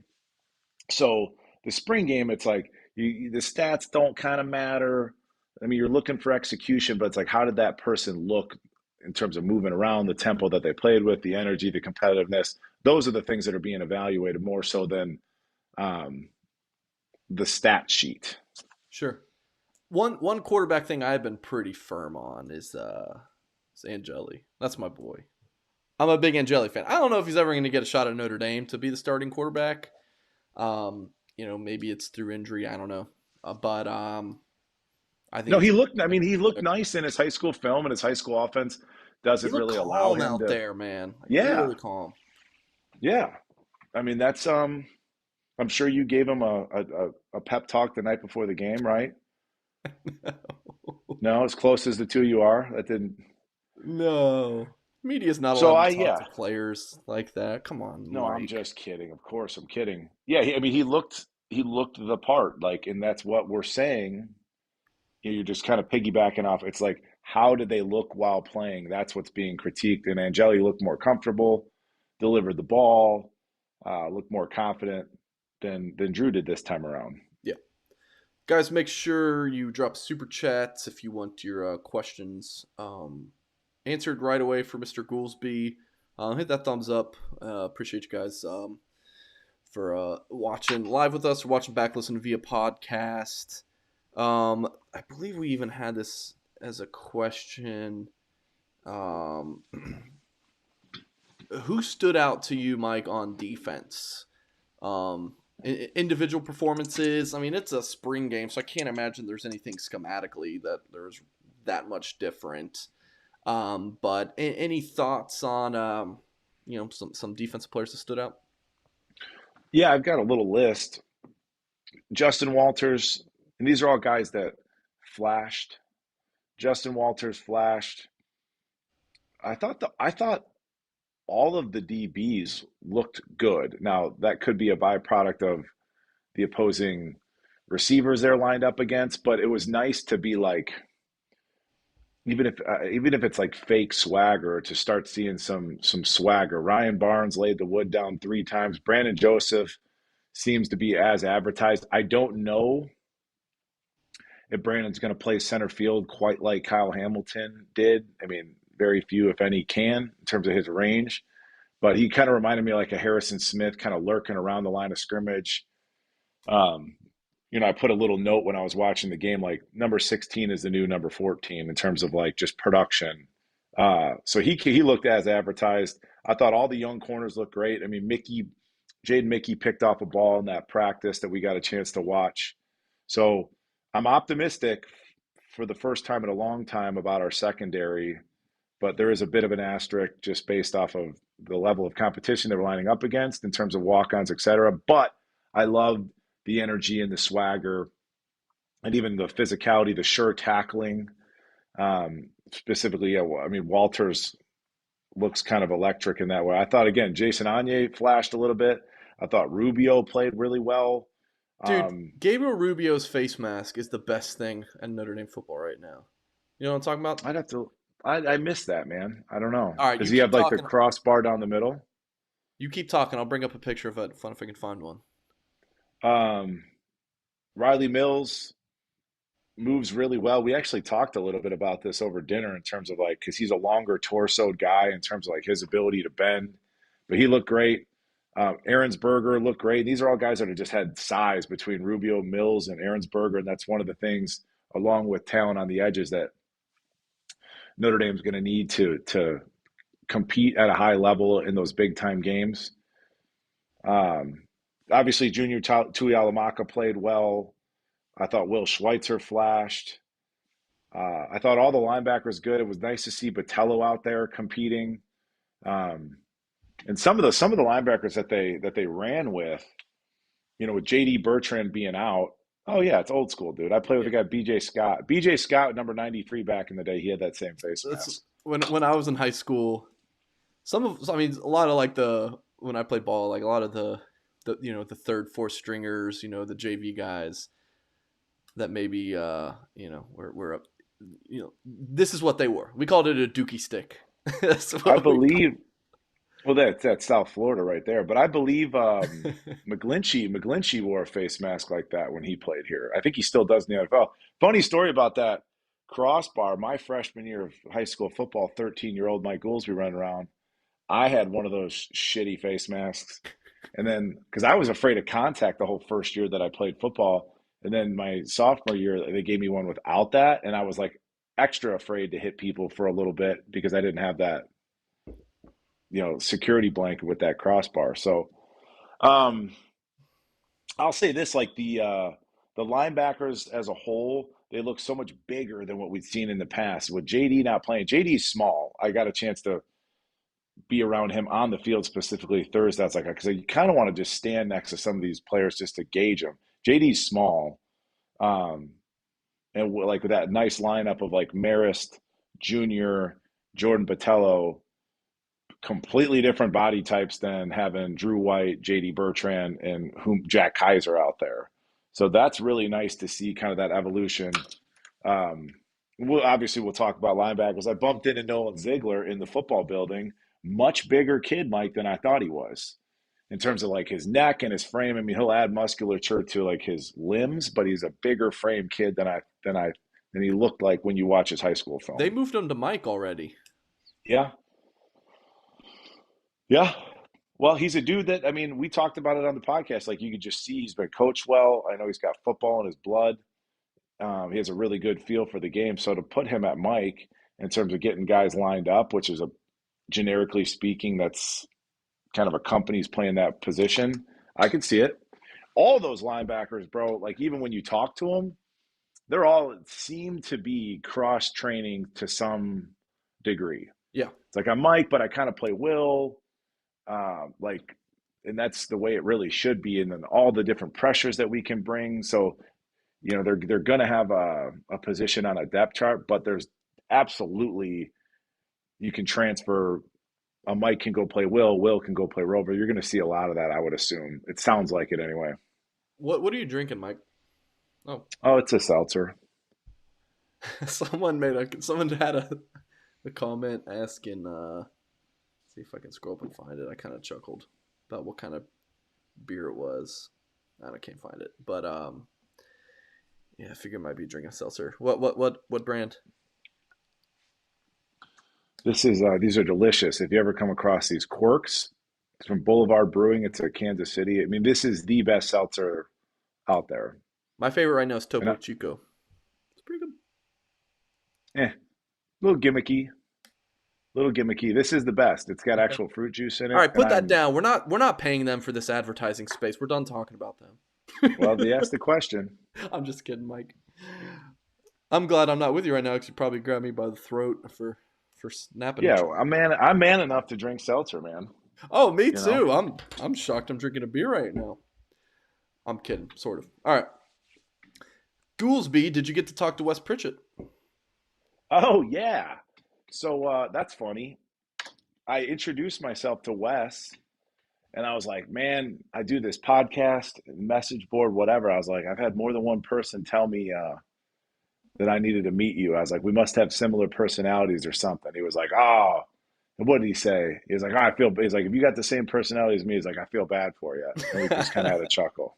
So the spring game, it's like the stats don't kind of matter. I mean, you're looking for execution, but it's like, how did that person look in terms of moving around, the tempo that they played with, the energy, the competitiveness? Those are the things that are being evaluated more so than um, the stat sheet. Sure. One quarterback thing I've been pretty firm on is Angeli. That's my boy. I'm a big Angeli fan. I don't know if he's ever going to get a shot at Notre Dame to be the starting quarterback. Maybe it's through injury. I don't know. But I think No, he's he a looked. I good mean, he looked player. nice in his high school film, and his high school offense He doesn't looked really allow calm him out to. there, man. Like Yeah, really calm. yeah. I mean, that's. I'm sure you gave him a pep talk the night before the game, right? No, as close as the two you are, that didn't. No. Media's not So allowed to I talk yeah. to players like that. Come on, No, I'm Mike. just kidding. Of course, I'm kidding. Yeah, I mean, he looked the part, like, and that's what we're saying. You're just kind of piggybacking off. It's like how did they look while playing? That's what's being critiqued. And Angeli looked more comfortable, delivered the ball, looked more confident than Drew did this time around. Yeah. Guys, make sure you drop super chats if you want your questions answered right away for Mr. Goolsby. Hit that thumbs up. Appreciate you guys for watching live with us or watching back, listening via podcast. I believe we even had this as a question. Who stood out to you, Mike, on defense? Individual performances. I mean, it's a spring game, so I can't imagine there's anything schematically that there's that much different. But any thoughts on some defensive players that stood out? Yeah, I've got a little list. Justin Walters, and these are all guys that flashed. Justin Walters flashed. I thought all of the DBs looked good. Now, that could be a byproduct of the opposing receivers they're lined up against, but it was nice to be like, even if it's like fake swagger, to start seeing some swagger. Ryan Barnes laid the wood down 3 times. Brandon Joseph seems to be as advertised. I don't know if Brandon's going to play center field quite like Kyle Hamilton did. I mean, very few, if any, can in terms of his range. But he kind of reminded me like a Harrison Smith, kind of lurking around the line of scrimmage. Um, I put a little note when I was watching the game, like number 16 is the new number 14 in terms of like just production. So he looked as advertised. I thought all the young corners looked great. I mean, Jaden Mickey picked off a ball in that practice that we got a chance to watch. So I'm optimistic for the first time in a long time about our secondary, but there is a bit of an asterisk just based off of the level of competition they were lining up against in terms of walk-ons, et cetera. But I love the energy and the swagger and even the physicality, the sure tackling. Specifically, I mean, Walters looks kind of electric in that way. I thought, again, Jason Anye flashed a little bit. I thought Rubio played really well. Dude, Gabriel Rubio's face mask is the best thing in Notre Dame football right now. You know what I'm talking about? I'd have to. I missed that, man. I don't know. All right, Does you he keep have like the talking. crossbar down the middle? You keep talking. I'll bring up a picture of it. Fun if I can find one. Riley Mills moves really well. We actually talked a little bit about this over dinner in terms of like, because he's a longer torsoed guy in terms of like his ability to bend, but he looked great. Aaronsberger looked great. These are all guys that have just had size between Rubio, Mills, and Aaronsberger, and that's one of the things, along with talent on the edges, that Notre Dame's going to need to compete at a high level in those big time games. Obviously, Junior Tuialamaka played well. I thought Will Schweitzer flashed. I thought all the linebackers good. It was nice to see Botello out there competing. And some of the linebackers that they ran with, with JD Bertrand being out. Oh yeah, it's old school, dude. I played with a guy, BJ Scott. BJ Scott, number 93 back in the day. He had that same face mask. When I was in high school, a lot of when I played ball, like a lot of the the third, fourth stringers, the JV guys that maybe we're up, this is what they wore. We called it a dookie stick. I believe. Well, that's South Florida right there. But I believe McGlinchey wore a face mask like that when he played here. I think he still does in the NFL. Funny story about that crossbar. My freshman year of high school football, 13-year-old Mike Goolsby running around. I had one of those shitty face masks. And then, because I was afraid of contact the whole first year that I played football. And then my sophomore year, they gave me one without that. And I was like extra afraid to hit people for a little bit because I didn't have that security blanket with that crossbar. So I'll say this, like the linebackers as a whole, they look so much bigger than what we've seen in the past. With JD not playing, JD's small. I got a chance to be around him on the field specifically Thursday. That's like, because you kind of want to just stand next to some of these players just to gauge them. JD's small. And like with that nice lineup of like Marist, Junior, Jordan Botello, completely different body types than having Drew White, JD Bertrand, and Jack Kaiser out there. So that's really nice to see kind of that evolution. we'll talk about linebackers. I bumped into Nolan Ziggler in the football building. Much bigger kid, Mike, than I thought he was in terms of like his neck and his frame. I mean, he'll add musculature to like his limbs, but he's a bigger frame kid than he looked like when you watch his high school They film. moved him to Mike already. Yeah, yeah. Well, he's a dude that, I mean, we talked about it on the podcast. Like you could just see he's been coached well. I know he's got football in his blood. He has a really good feel for the game. So to put him at Mike in terms of getting guys lined up, which is a generically speaking, that's kind of a company's playing that position. I can see it. All those linebackers, bro, like even when you talk to them, they're all seem to be cross training to some degree. Yeah. It's like I'm Mike, but I kind of play Will. Like, and that's the way it really should be. And then all the different pressures that we can bring. So, they're going to have a position on a depth chart, but there's absolutely you can transfer. A Mike can go play Will. Will can go play Rover. You're going to see a lot of that, I would assume. It sounds like it anyway. What are you drinking, Mike? Oh, Oh, it's a seltzer. someone had a comment asking. See if I can scroll up and find it. I kind of chuckled about what kind of beer it was. I can't find it, but yeah, I figure it might be drinking a seltzer. What brand? These are delicious. If you ever come across these Quirks, it's from Boulevard Brewing. It's a Kansas City. I mean, this is the best seltzer out there. My favorite right now is And Topo Chico. It's pretty good. a little gimmicky, little gimmicky. This is the best. It's got Okay. actual fruit juice in All it, right, and put that I'm down. We're not paying them for this advertising space. We're done talking about them. well. They asked the question. I'm just kidding, Mike. I'm glad I'm not with you right now because you probably grabbed me by the throat for snapping Yeah, at you. I'm man enough to drink seltzer, man. Oh, me You know. too. I'm shocked. I'm drinking a beer right now. I'm kidding, sort of. All right, Goolsby, did you get to talk to Wes Pritchett? Oh yeah. So that's funny. I introduced myself to Wes, and I was like, "Man, I do this podcast, message board, whatever." I was like, "I've had more than one person tell me that I needed to meet you." I was like, "We must have similar personalities or something." He was like, "Oh." And what did he say? He was like, "I feel." He's like, "If you got the same personality as me," he's like, "I feel bad for you." And we just kind of had a chuckle.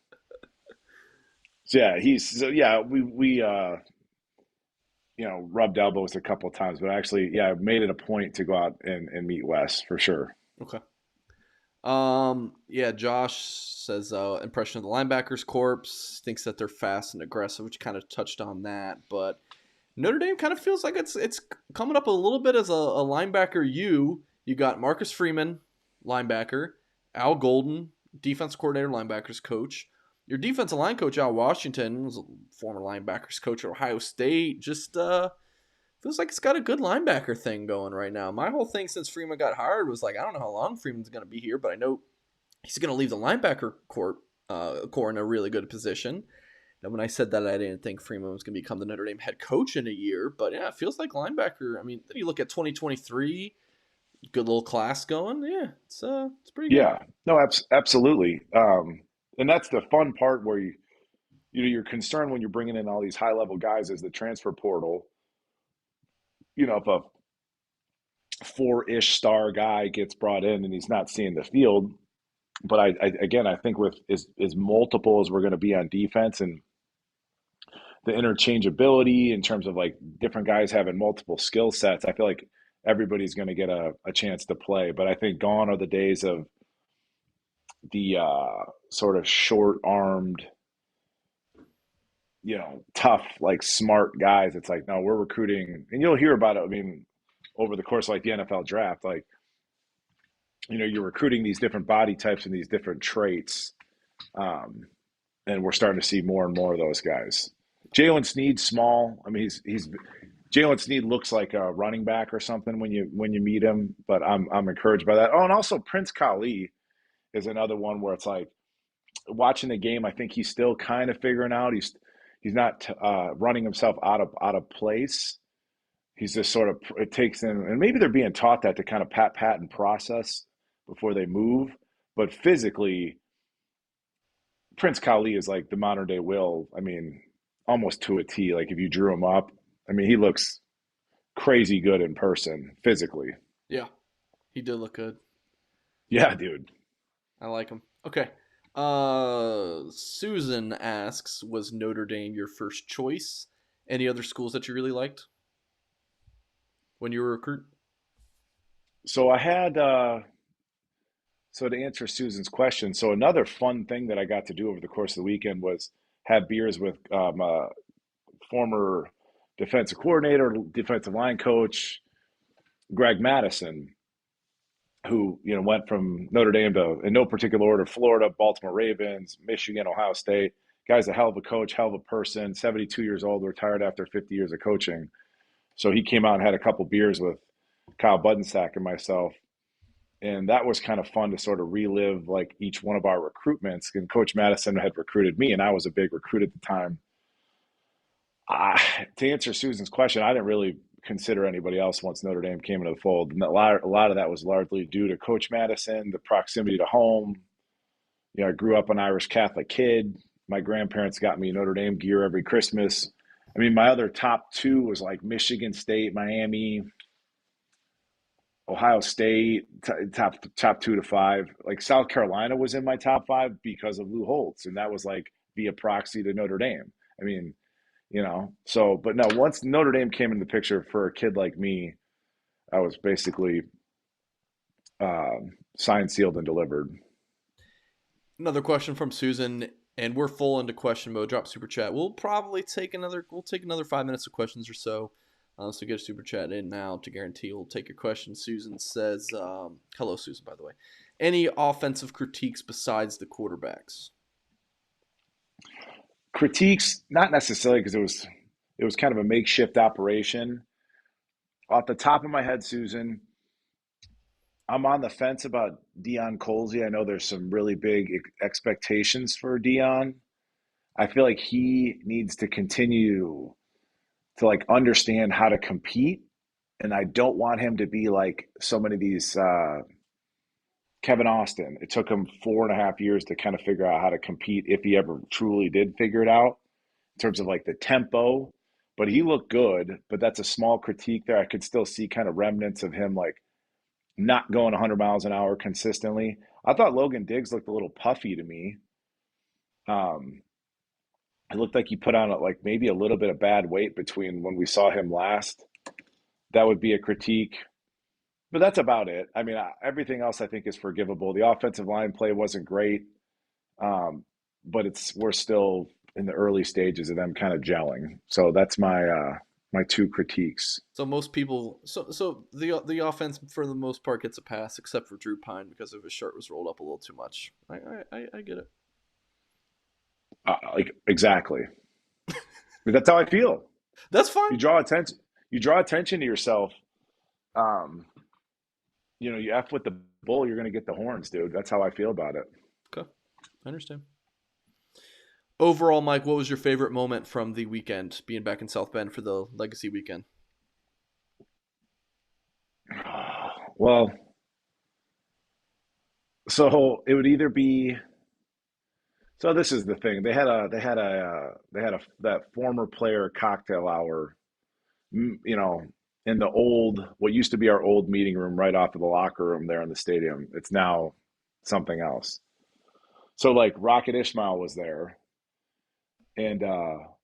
So yeah, we rubbed elbows a couple of times, but actually, yeah, I made it a point to go out and meet Wes for sure. Okay. Yeah, Josh says impression of the linebackers corps, thinks that they're fast and aggressive, which kind of touched on that, but Notre Dame kind of feels like it's coming up a little bit as a linebacker. You got Marcus Freeman, linebacker, Al Golden, defense coordinator, linebackers coach. Your defensive line coach Al Washington was a former linebackers coach at Ohio State. Just feels like it's got a good linebacker thing going right now. My whole thing since Freeman got hired was like I don't know how long Freeman's going to be here, but I know he's going to leave the linebacker core in a really good position. And when I said that, I didn't think Freeman was going to become the Notre Dame head coach in a year. But yeah, it feels like linebacker. I mean, then you look at 2023, good little class going. Yeah, it's pretty good. Yeah, no, absolutely. And that's the fun part where you're concerned when you're bringing in all these high level guys is the transfer portal. If a four-ish star guy gets brought in and he's not seeing the field, but I think with as multiple as we're going to be on defense and the interchangeability in terms of like different guys having multiple skill sets, I feel like everybody's going to get a chance to play. But I think gone are the days of the sort of short armed, tough, like smart guys. It's like, no, we're recruiting, and you'll hear about it. I mean, over the course of like the NFL draft, like, you're recruiting these different body types and these different traits. Um, and we're starting to see more and more of those guys. Jalen Sneed's small. I mean, he's Jalen Sneed looks like a running back or something when you meet him, but I'm encouraged by that. Oh, and also Prince Kali is another one where it's like watching the game. I think he's still kind of figuring out. He's not running himself out of place. He's just sort of it takes them, and maybe they're being taught that to kind of pat and process before they move. But physically, Prince Kali is like the modern day Will. I mean, almost to a T. Like if you drew him up, I mean, he looks crazy good in person, physically. Yeah, he did look good. Yeah, dude. I like him. Okay. Susan asks, was Notre Dame your first choice? Any other schools that you really liked when you were a recruit? So I had so to answer Susan's question, so another fun thing that I got to do over the course of the weekend was have beers with former defensive coordinator, defensive line coach Greg Madison, who went from Notre Dame to, in no particular order, Florida, Baltimore Ravens, Michigan, Ohio State. Guy's a hell of a coach, hell of a person. 72 years old, retired after 50 years of coaching. So he came out and had a couple beers with Kyle Budensack and myself, and that was kind of fun to sort of relive like each one of our recruitments. And Coach Madison had recruited me, and I was a big recruit at the time. To answer Susan's question, I didn't really consider anybody else once Notre Dame came into the fold. And a lot of that was largely due to Coach Madison, the proximity to home. I grew up an Irish Catholic kid. My grandparents got me Notre Dame gear every Christmas. I mean, my other top two was like Michigan State, Miami, Ohio State, top 2 to 5. Like South Carolina was in my top 5 because of Lou Holtz, and that was like via proxy to Notre Dame. I mean, so, but no, once Notre Dame came into the picture for a kid like me, I was basically signed, sealed, and delivered. Another question from Susan, and we're full into question mode. Drop super chat. We'll take another 5 minutes of questions or so. So get a super chat in now to guarantee we'll take your question. Susan says, hello, Susan, by the way. Any offensive critiques besides the quarterbacks? Critiques, not necessarily, because it was kind of a makeshift operation. Off the top of my head, Susan, I'm on the fence about Deion Colzie. I know there's some really big expectations for Deion. I feel like he needs to continue to like understand how to compete, and I don't want him to be like so many of these Kevin Austin. It took him 4.5 years to kind of figure out how to compete, if he ever truly did figure it out in terms of like the tempo. But he looked good, but that's a small critique there. I could still see kind of remnants of him like not going 100 miles an hour consistently. I thought Logan Diggs looked a little puffy to me. Um, it looked like he put on like maybe a little bit of bad weight between when we saw him last. That would be a critique, but that's about it. I mean, everything else I think is forgivable. The offensive line play wasn't great, um, but we're still in the early stages of them kind of gelling. So that's my two critiques. So most people, so the offense for the most part gets a pass, except for Drew Pine because of his shirt was rolled up a little too much. I get it. Like exactly. But that's how I feel. That's fine. You draw attention. You draw attention to yourself. Um, you f with the bull, you're gonna get the horns, dude. That's how I feel about it. Okay, I understand. Overall, Mike, what was your favorite moment from the weekend, being back in South Bend for the Legacy weekend? Well, so it would either be. So this is the thing. They had a that former player cocktail hour, you know, in the old, what used to be our old meeting room right off of the locker room there in the stadium. It's now something else. So like Rocket Ishmael was there, and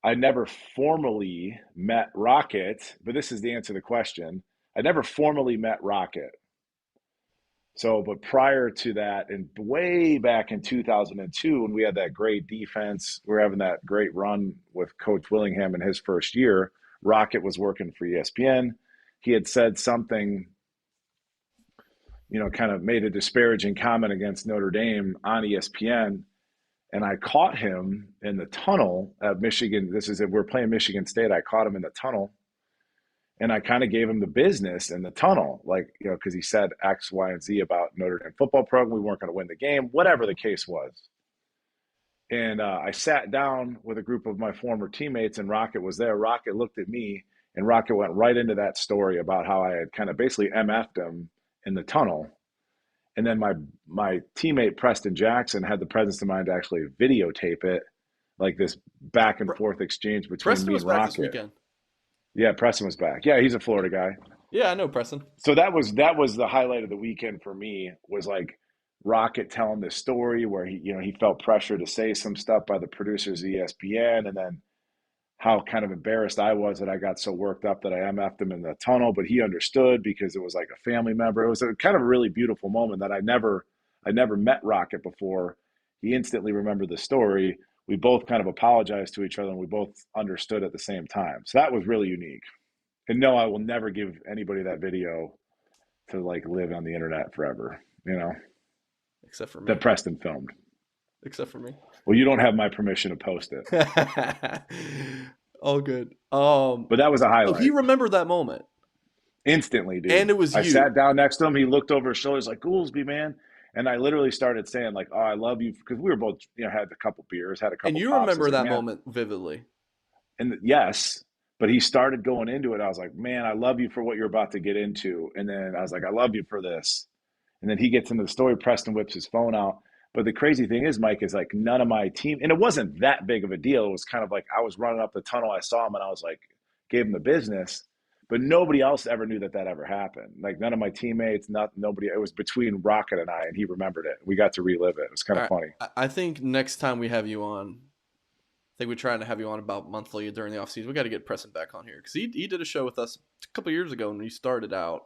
I never formally met Rocket, but this is the answer to the question. I never formally met Rocket. So, but prior to that, and way back in 2002, when we had that great defense, we were having that great run with Coach Willingham in his first year. Rocket was working for ESPN. He had said something, kind of made a disparaging comment against Notre Dame on ESPN. And I caught him in the tunnel at Michigan. This is it. We're playing Michigan State. I caught him in the tunnel, and I kind of gave him the business in the tunnel, like, because he said X, Y, and Z about Notre Dame football program. We weren't going to win the game, whatever the case was. And I sat down with a group of my former teammates, and Rocket was there. Rocket looked at me, and Rocket went right into that story about how I had kind of basically MF'd him in the tunnel. And then my teammate Preston Jackson had the presence of mind to actually videotape it, like this back and forth exchange between Preston me was and back this Rocket. weekend. Yeah, Preston was back. Yeah, he's a Florida guy. Yeah, I know Preston. So that was the highlight of the weekend for me, was like Rocket telling this story where he felt pressure to say some stuff by the producers of ESPN, and then how kind of embarrassed I was that I got so worked up that I MF'd him in the tunnel, but he understood because it was like a family member. It was a kind of a really beautiful moment that I never met Rocket before. He instantly remembered the story. We both kind of apologized to each other and we both understood at the same time. So that was really unique. And no, I will never give anybody that video to like live on the internet forever, Except for me. that Preston filmed. Except for me. Well, you don't have my permission to post it, All good. but that was a So he highlight. remembered that moment, Instantly, and dude. it was I you. sat down next to him. He looked over his shoulders like, Goolsby, man. And I literally started saying, like, oh, I love you. Because we were both, had a couple beers, had a And couple you pops. I was remember like, that man. moment vividly. And yes, but he started going into it. I was like, man, I love you for what you're about to get into. And then I was like, I love you for this. And then he gets into the story. Preston whips his phone out. But the crazy thing is, Mike, is like none of my team, and it wasn't that big of a deal. It was kind of like I was running up the tunnel. I saw him and I was like, gave him the business. But nobody else ever knew that ever happened. Like none of my teammates, nobody. It was between Rocket and I, and he remembered it. We got to relive it. It was kind All of right. funny. I think next time we have you on, I think we're trying to have you on about monthly during the off season. We got to get Preston back on here because he did a show with us a couple years ago when he started out.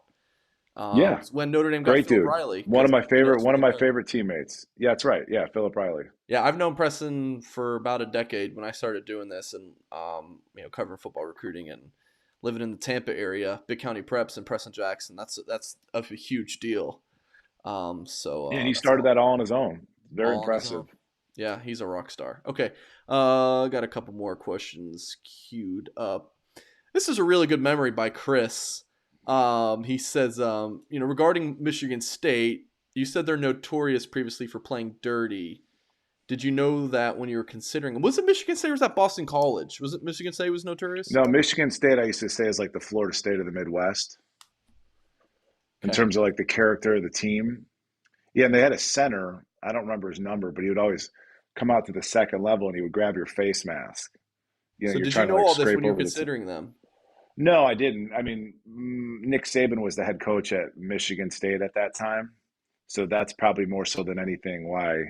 Yeah, When Notre Dame got great Philip dude. Riley, One of because my he favorite. knows One what of he my does. favorite teammates. Yeah, that's right. Yeah, Philip Riley. Yeah, I've known Preston for about a decade when I started doing this and covering football recruiting and living in the Tampa area, Big County Preps and Preston Jackson. That's a huge deal. Yeah, and he That's started that all on his own. Very all on his impressive. own. Yeah, he's a rock star. Okay, got a couple more questions queued up. This is a really good memory by Chris. He says, regarding Michigan State, you said they're notorious previously for playing dirty. Did you know that when you were considering? Was it Michigan State or was that Boston College? Was it Michigan State was notorious? No, Michigan State, I used to say, is like the Florida State of the Midwest in Okay. terms of like the character of the team. Yeah, and they had a center. I don't remember his number, but he would always come out to the second level and he would grab your face mask. So You're did you trying to know like all this when scrape you were over the. considering them? No, I didn't. I mean, Nick Saban was the head coach at Michigan State at that time, so that's probably more so than anything why.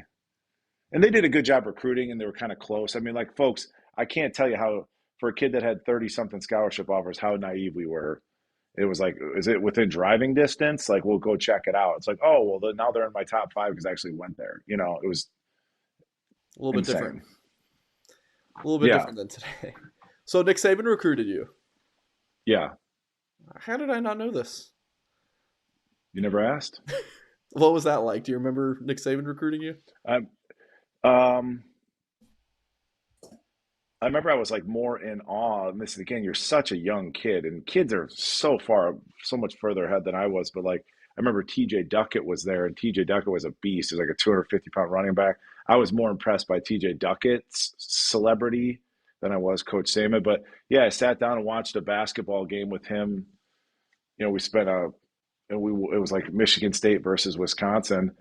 And they did a good job recruiting, and they were kind of close. I mean, like folks, I can't tell you how for a kid that had 30 something scholarship offers, how naive we were. It was like, is it within driving distance? Like, we'll go check it out. It's like, oh, well, now they're in my top five because I actually went there. It was A little bit different. insane. A little bit Yeah, different than today. So Nick Saban recruited you. yeah. How did I not know this? You never asked? What was that like? Do you remember Nick Saban recruiting you? I, um, I remember I was like more in awe. And this is again, you're such a young kid, and kids are so much further ahead than I was. But like, I remember TJ Duckett was there, and TJ Duckett was a beast. He was like a 250-pound running back. I was more impressed by TJ Duckett's celebrity than I was Coach Saban. But yeah, I sat down and watched a basketball game with him. We spent and it was like Michigan State versus Wisconsin.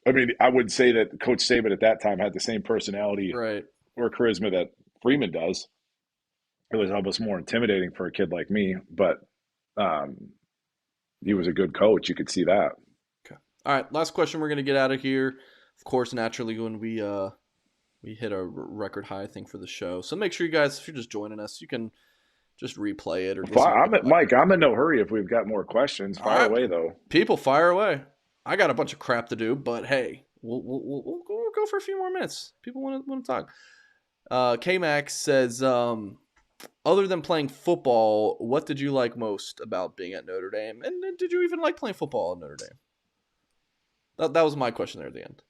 I mean, I would say that Coach Saban at that time had the same personality Right. or charisma that Freeman does. It was almost more intimidating for a kid like me, but um, he was a good coach. You could see that. Okay. All right. Last question. We're gonna get out of here. Of course, naturally, when we hit a record high, I think, for the show. So make sure you guys, if you're just joining us, you can just replay it or listen to it. Mike. I'm in no hurry if we've got more questions. All Fire right, away, though. people, fire away. I got a bunch of crap to do, but hey, we'll go for a few more minutes. People want to talk. K-Max says, other than playing football, what did you like most about being at Notre Dame? And did you even like playing football at Notre Dame? That was my question there at the end.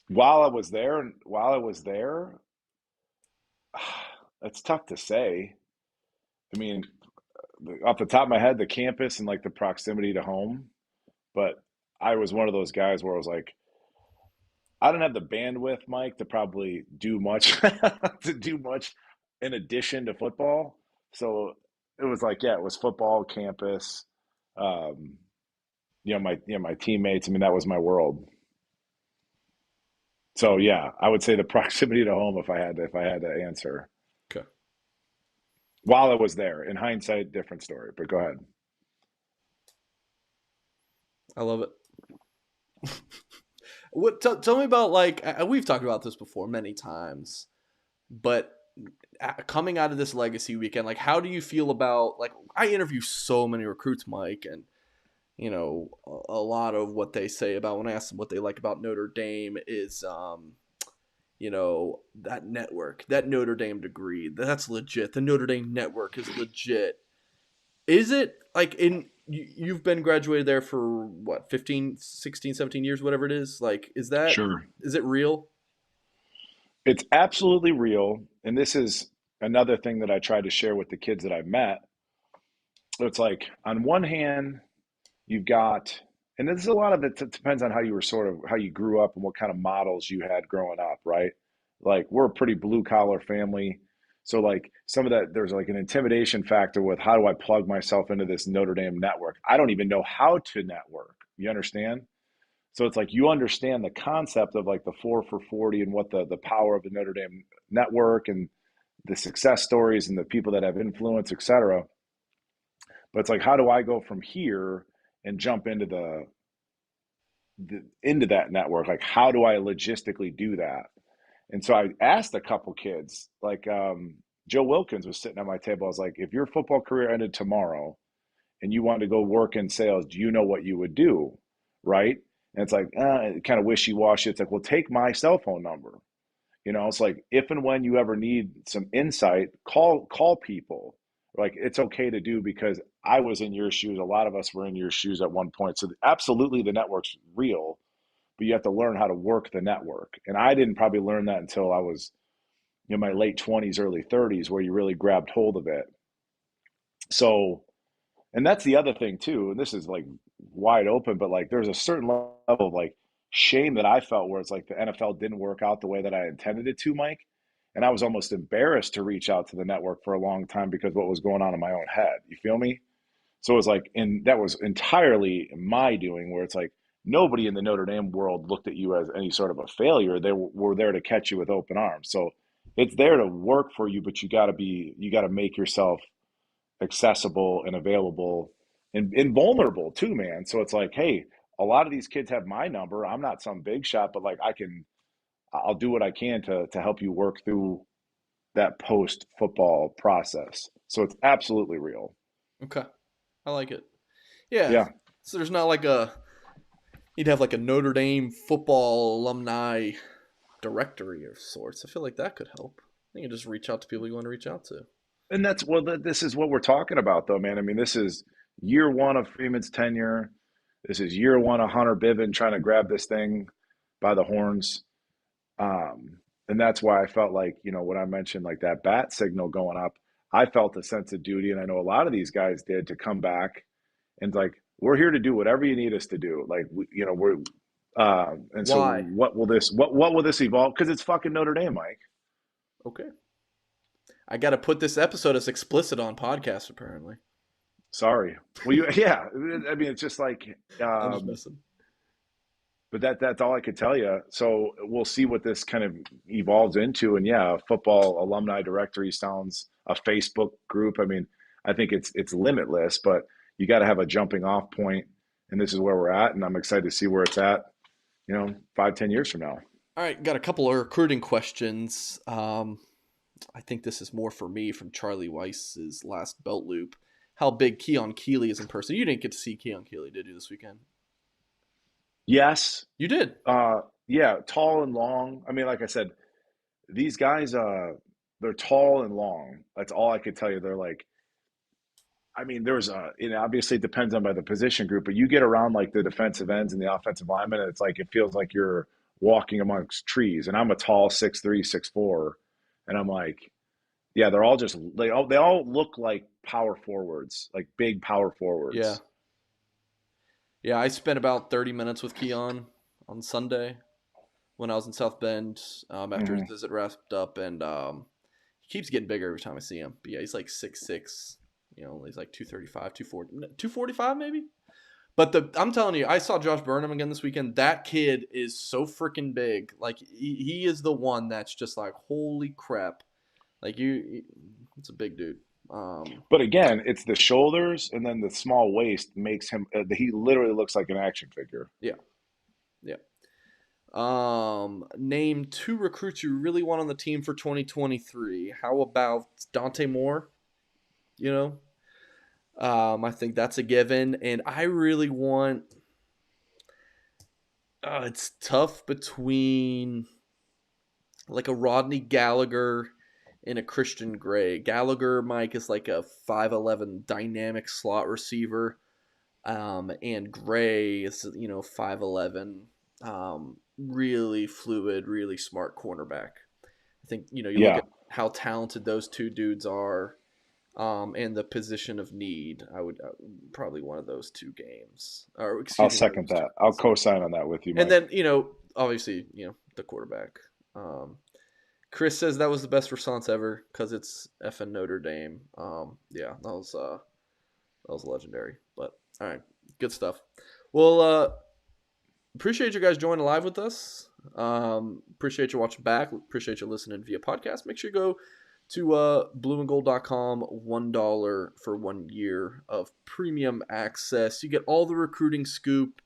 While I was there, it's tough to say. I mean, off the top of my head, the campus and like the proximity to home. But I was one of those guys where I was like, I don't have the bandwidth, Mike, to probably do much to do much in addition to football. So it was like, yeah, it was football, campus, um, my teammates. I mean, that was my world. So yeah, I would say the proximity to home if I had to answer. Okay. while I was there. In hindsight, different story, but go ahead. I love it. Tell me about, like, we've talked about this before many times, but coming out of this legacy weekend, like, how do you feel about, like, I interview so many recruits, Mike, and a lot of what they say about, when I ask them what they like about Notre Dame is, that network, that Notre Dame degree, that's legit. The Notre Dame network is legit. Is it, like, you've been graduated there for what, 15, 16, 17 years, whatever it is? Like, Sure. is it real? It's absolutely real. And this is another thing that I tried to share with the kids that I met. It's like, on one hand, you've got, and this is a lot of it depends on how you were sort of, how you grew up and what kind of models you had growing up, right? Like, we're a pretty blue collar family. So, like, some of that, there's like an intimidation factor with how do I plug myself into this Notre Dame network? I don't even know how to network. You understand? So it's like you understand the concept of like the 4 for 40 and what the power of the Notre Dame network and the success stories and the people that have influence, et cetera. But it's like, how do I go from here and jump into into that network? Like, how do I logistically do that? And so I asked a couple kids, like Joe Wilkins was sitting at my table. I was like, if your football career ended tomorrow and you wanted to go work in sales, do you know what you would do? Right. And it's like, kind of wishy washy. It's like, well, take my cell phone number. It's like, if and when you ever need some insight, call people. Like, it's okay to do, because I was in your shoes. A lot of us were in your shoes at one point. So absolutely, the network's real, but you have to learn how to work the network. And I didn't probably learn that until I was in my late 20s, early 30s, where you really grabbed hold of it. So, and that's the other thing too, and this is like wide open, but like there's a certain level of like shame that I felt where it's like the NFL didn't work out the way that I intended it to, Mike. And I was almost embarrassed to reach out to the network for a long time because what was going on in my own head. You feel me? So it was like, and that was entirely my doing, where it's like nobody in the Notre Dame world looked at you as any sort of a failure. They were there to catch you with open arms. So it's there to work for you, but you got to make yourself accessible and available and vulnerable too, man. So it's like, hey, a lot of these kids have my number. I'm not some big shot, but like I'll do what I can to help you work through that post football process. So it's absolutely real. Okay. I like it. Yeah. Yeah. So there's not like you'd have like a Notre Dame football alumni directory of sorts. I feel like that could help. You can just reach out to people you want to reach out to. And that's, well, this is what we're talking about though, man. I mean, this is year one of Freeman's tenure. This is year one of Hunter Bivin trying to grab this thing by the horns. And that's why I felt like, when I mentioned like that bat signal going up, I felt a sense of duty. And I know a lot of these guys did, to come back and like, we're here to do whatever you need us to do. Like, and so Why? what will this evolve? Cause it's fucking Notre Dame, Mike. Okay. I got to put this episode as explicit on podcast, apparently. Sorry. Well, yeah, I mean, it's just like, I'm just messing. but that's all I could tell you. So we'll see what this kind of evolves into. And yeah, football alumni directory sounds, a Facebook group. I mean, I think it's limitless, but you got to have a jumping off point, and this is where we're at. And I'm excited to see where it's at, 5-10 years from now. All right, got a couple of recruiting questions. I think this is more for me, from Charlie Weiss's last belt loop. How big Keon Keeley is in person? You didn't get to see Keon Keeley, did you, this weekend? Yes. You did. Yeah, tall and long. I mean, like I said, these guys, they're tall and long. That's all I could tell you. They're like, I mean, obviously it depends on by the position group, but you get around like the defensive ends and the offensive linemen, and it's like it feels like you're walking amongst trees. And I'm a tall 6'3", 6'4", and I'm like, yeah, they all look like power forwards, like big power Yeah. forwards. Yeah, I spent about 30 minutes with Keon on Sunday when I was in South Bend after his Hmm. visit wrapped up, and he keeps getting bigger every time I see him. But yeah, he's like 6'6". He's like 235, 240, 245 maybe. But I'm telling you, I saw Josh Burnham again this weekend. That kid is so freaking big. Like, he is the one that's just like, holy crap. Like, it's a big dude. But again, it's the shoulders and then the small waist makes him. He literally looks like an action figure. Yeah, yeah. Name 2 recruits you really want on the team for 2023. How about Dante Moore? You know, I think that's a given, and I really want. It's tough between like a Rodney Gallagher and a Christian Gray. Gallagher, Mike, is like a 5'11 dynamic slot receiver. And Gray is, 5'11, really fluid, really smart cornerback. I think, you look Yeah, at how talented those two dudes are, and the position of need. I would probably one of those 2 games, or I'll excuse me, one of second those 2 that. I'll games. co-sign on that with you, And Mike. then, obviously, the quarterback. Chris says that was the best response ever because it's effing Notre Dame. Yeah, that was legendary. But all right, good stuff. Well, appreciate you guys joining live with us. Appreciate you watching back. Appreciate you listening via podcast. Make sure you go to blueandgold.com. $1 for 1 year of premium access. You get all the recruiting scoop,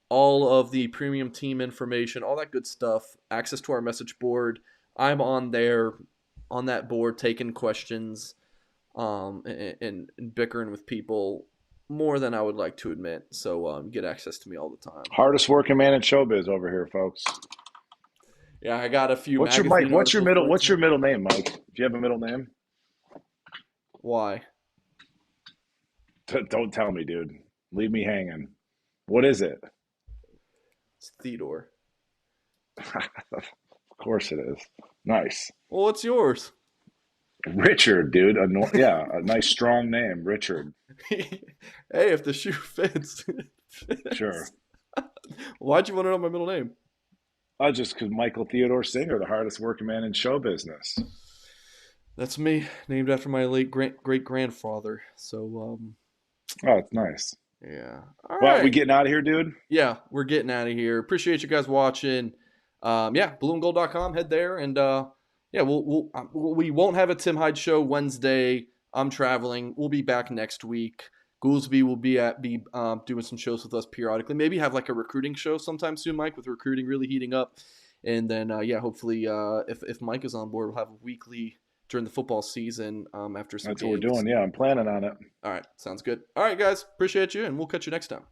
all of the premium team information, all that good stuff. Access to our message board. I'm on there, on that board, taking questions, and bickering with people more than I would like to admit. So you get access to me all the time. Hardest working man in showbiz over here, folks. Yeah, I got a few What's your Mike? magazine articles to write What's your tonight. middle name, Mike? Do you have a middle name? Why? Don't tell me, dude. Leave me hanging. What is it? It's Theodore. Of course it is. Nice. Well, what's yours? Richard, dude. A nice strong name, Richard. Hey, if the shoe fits, it Sure. fits. Why'd you want to know my middle name? Just because Michael Theodore Singer, the hardest working man in show business. That's me, named after my late great grandfather. So, Oh, it's nice. yeah. All Well, we right. getting out of here, dude? Yeah, we're getting out of here. Appreciate you guys watching. Yeah, blueandgold.com. Head there, and yeah, we won't have a Tim Hyde show Wednesday. I'm traveling. We'll be back next week. Goolsby will be doing some shows with us periodically. Maybe have like a recruiting show sometime soon, Mike, with recruiting really heating up. And then yeah, hopefully if Mike is on board, we'll have a weekly during the football season after some That's games. what we're doing. Yeah, I'm planning on it. All right, sounds good. All right, guys, appreciate you, and we'll catch you next time.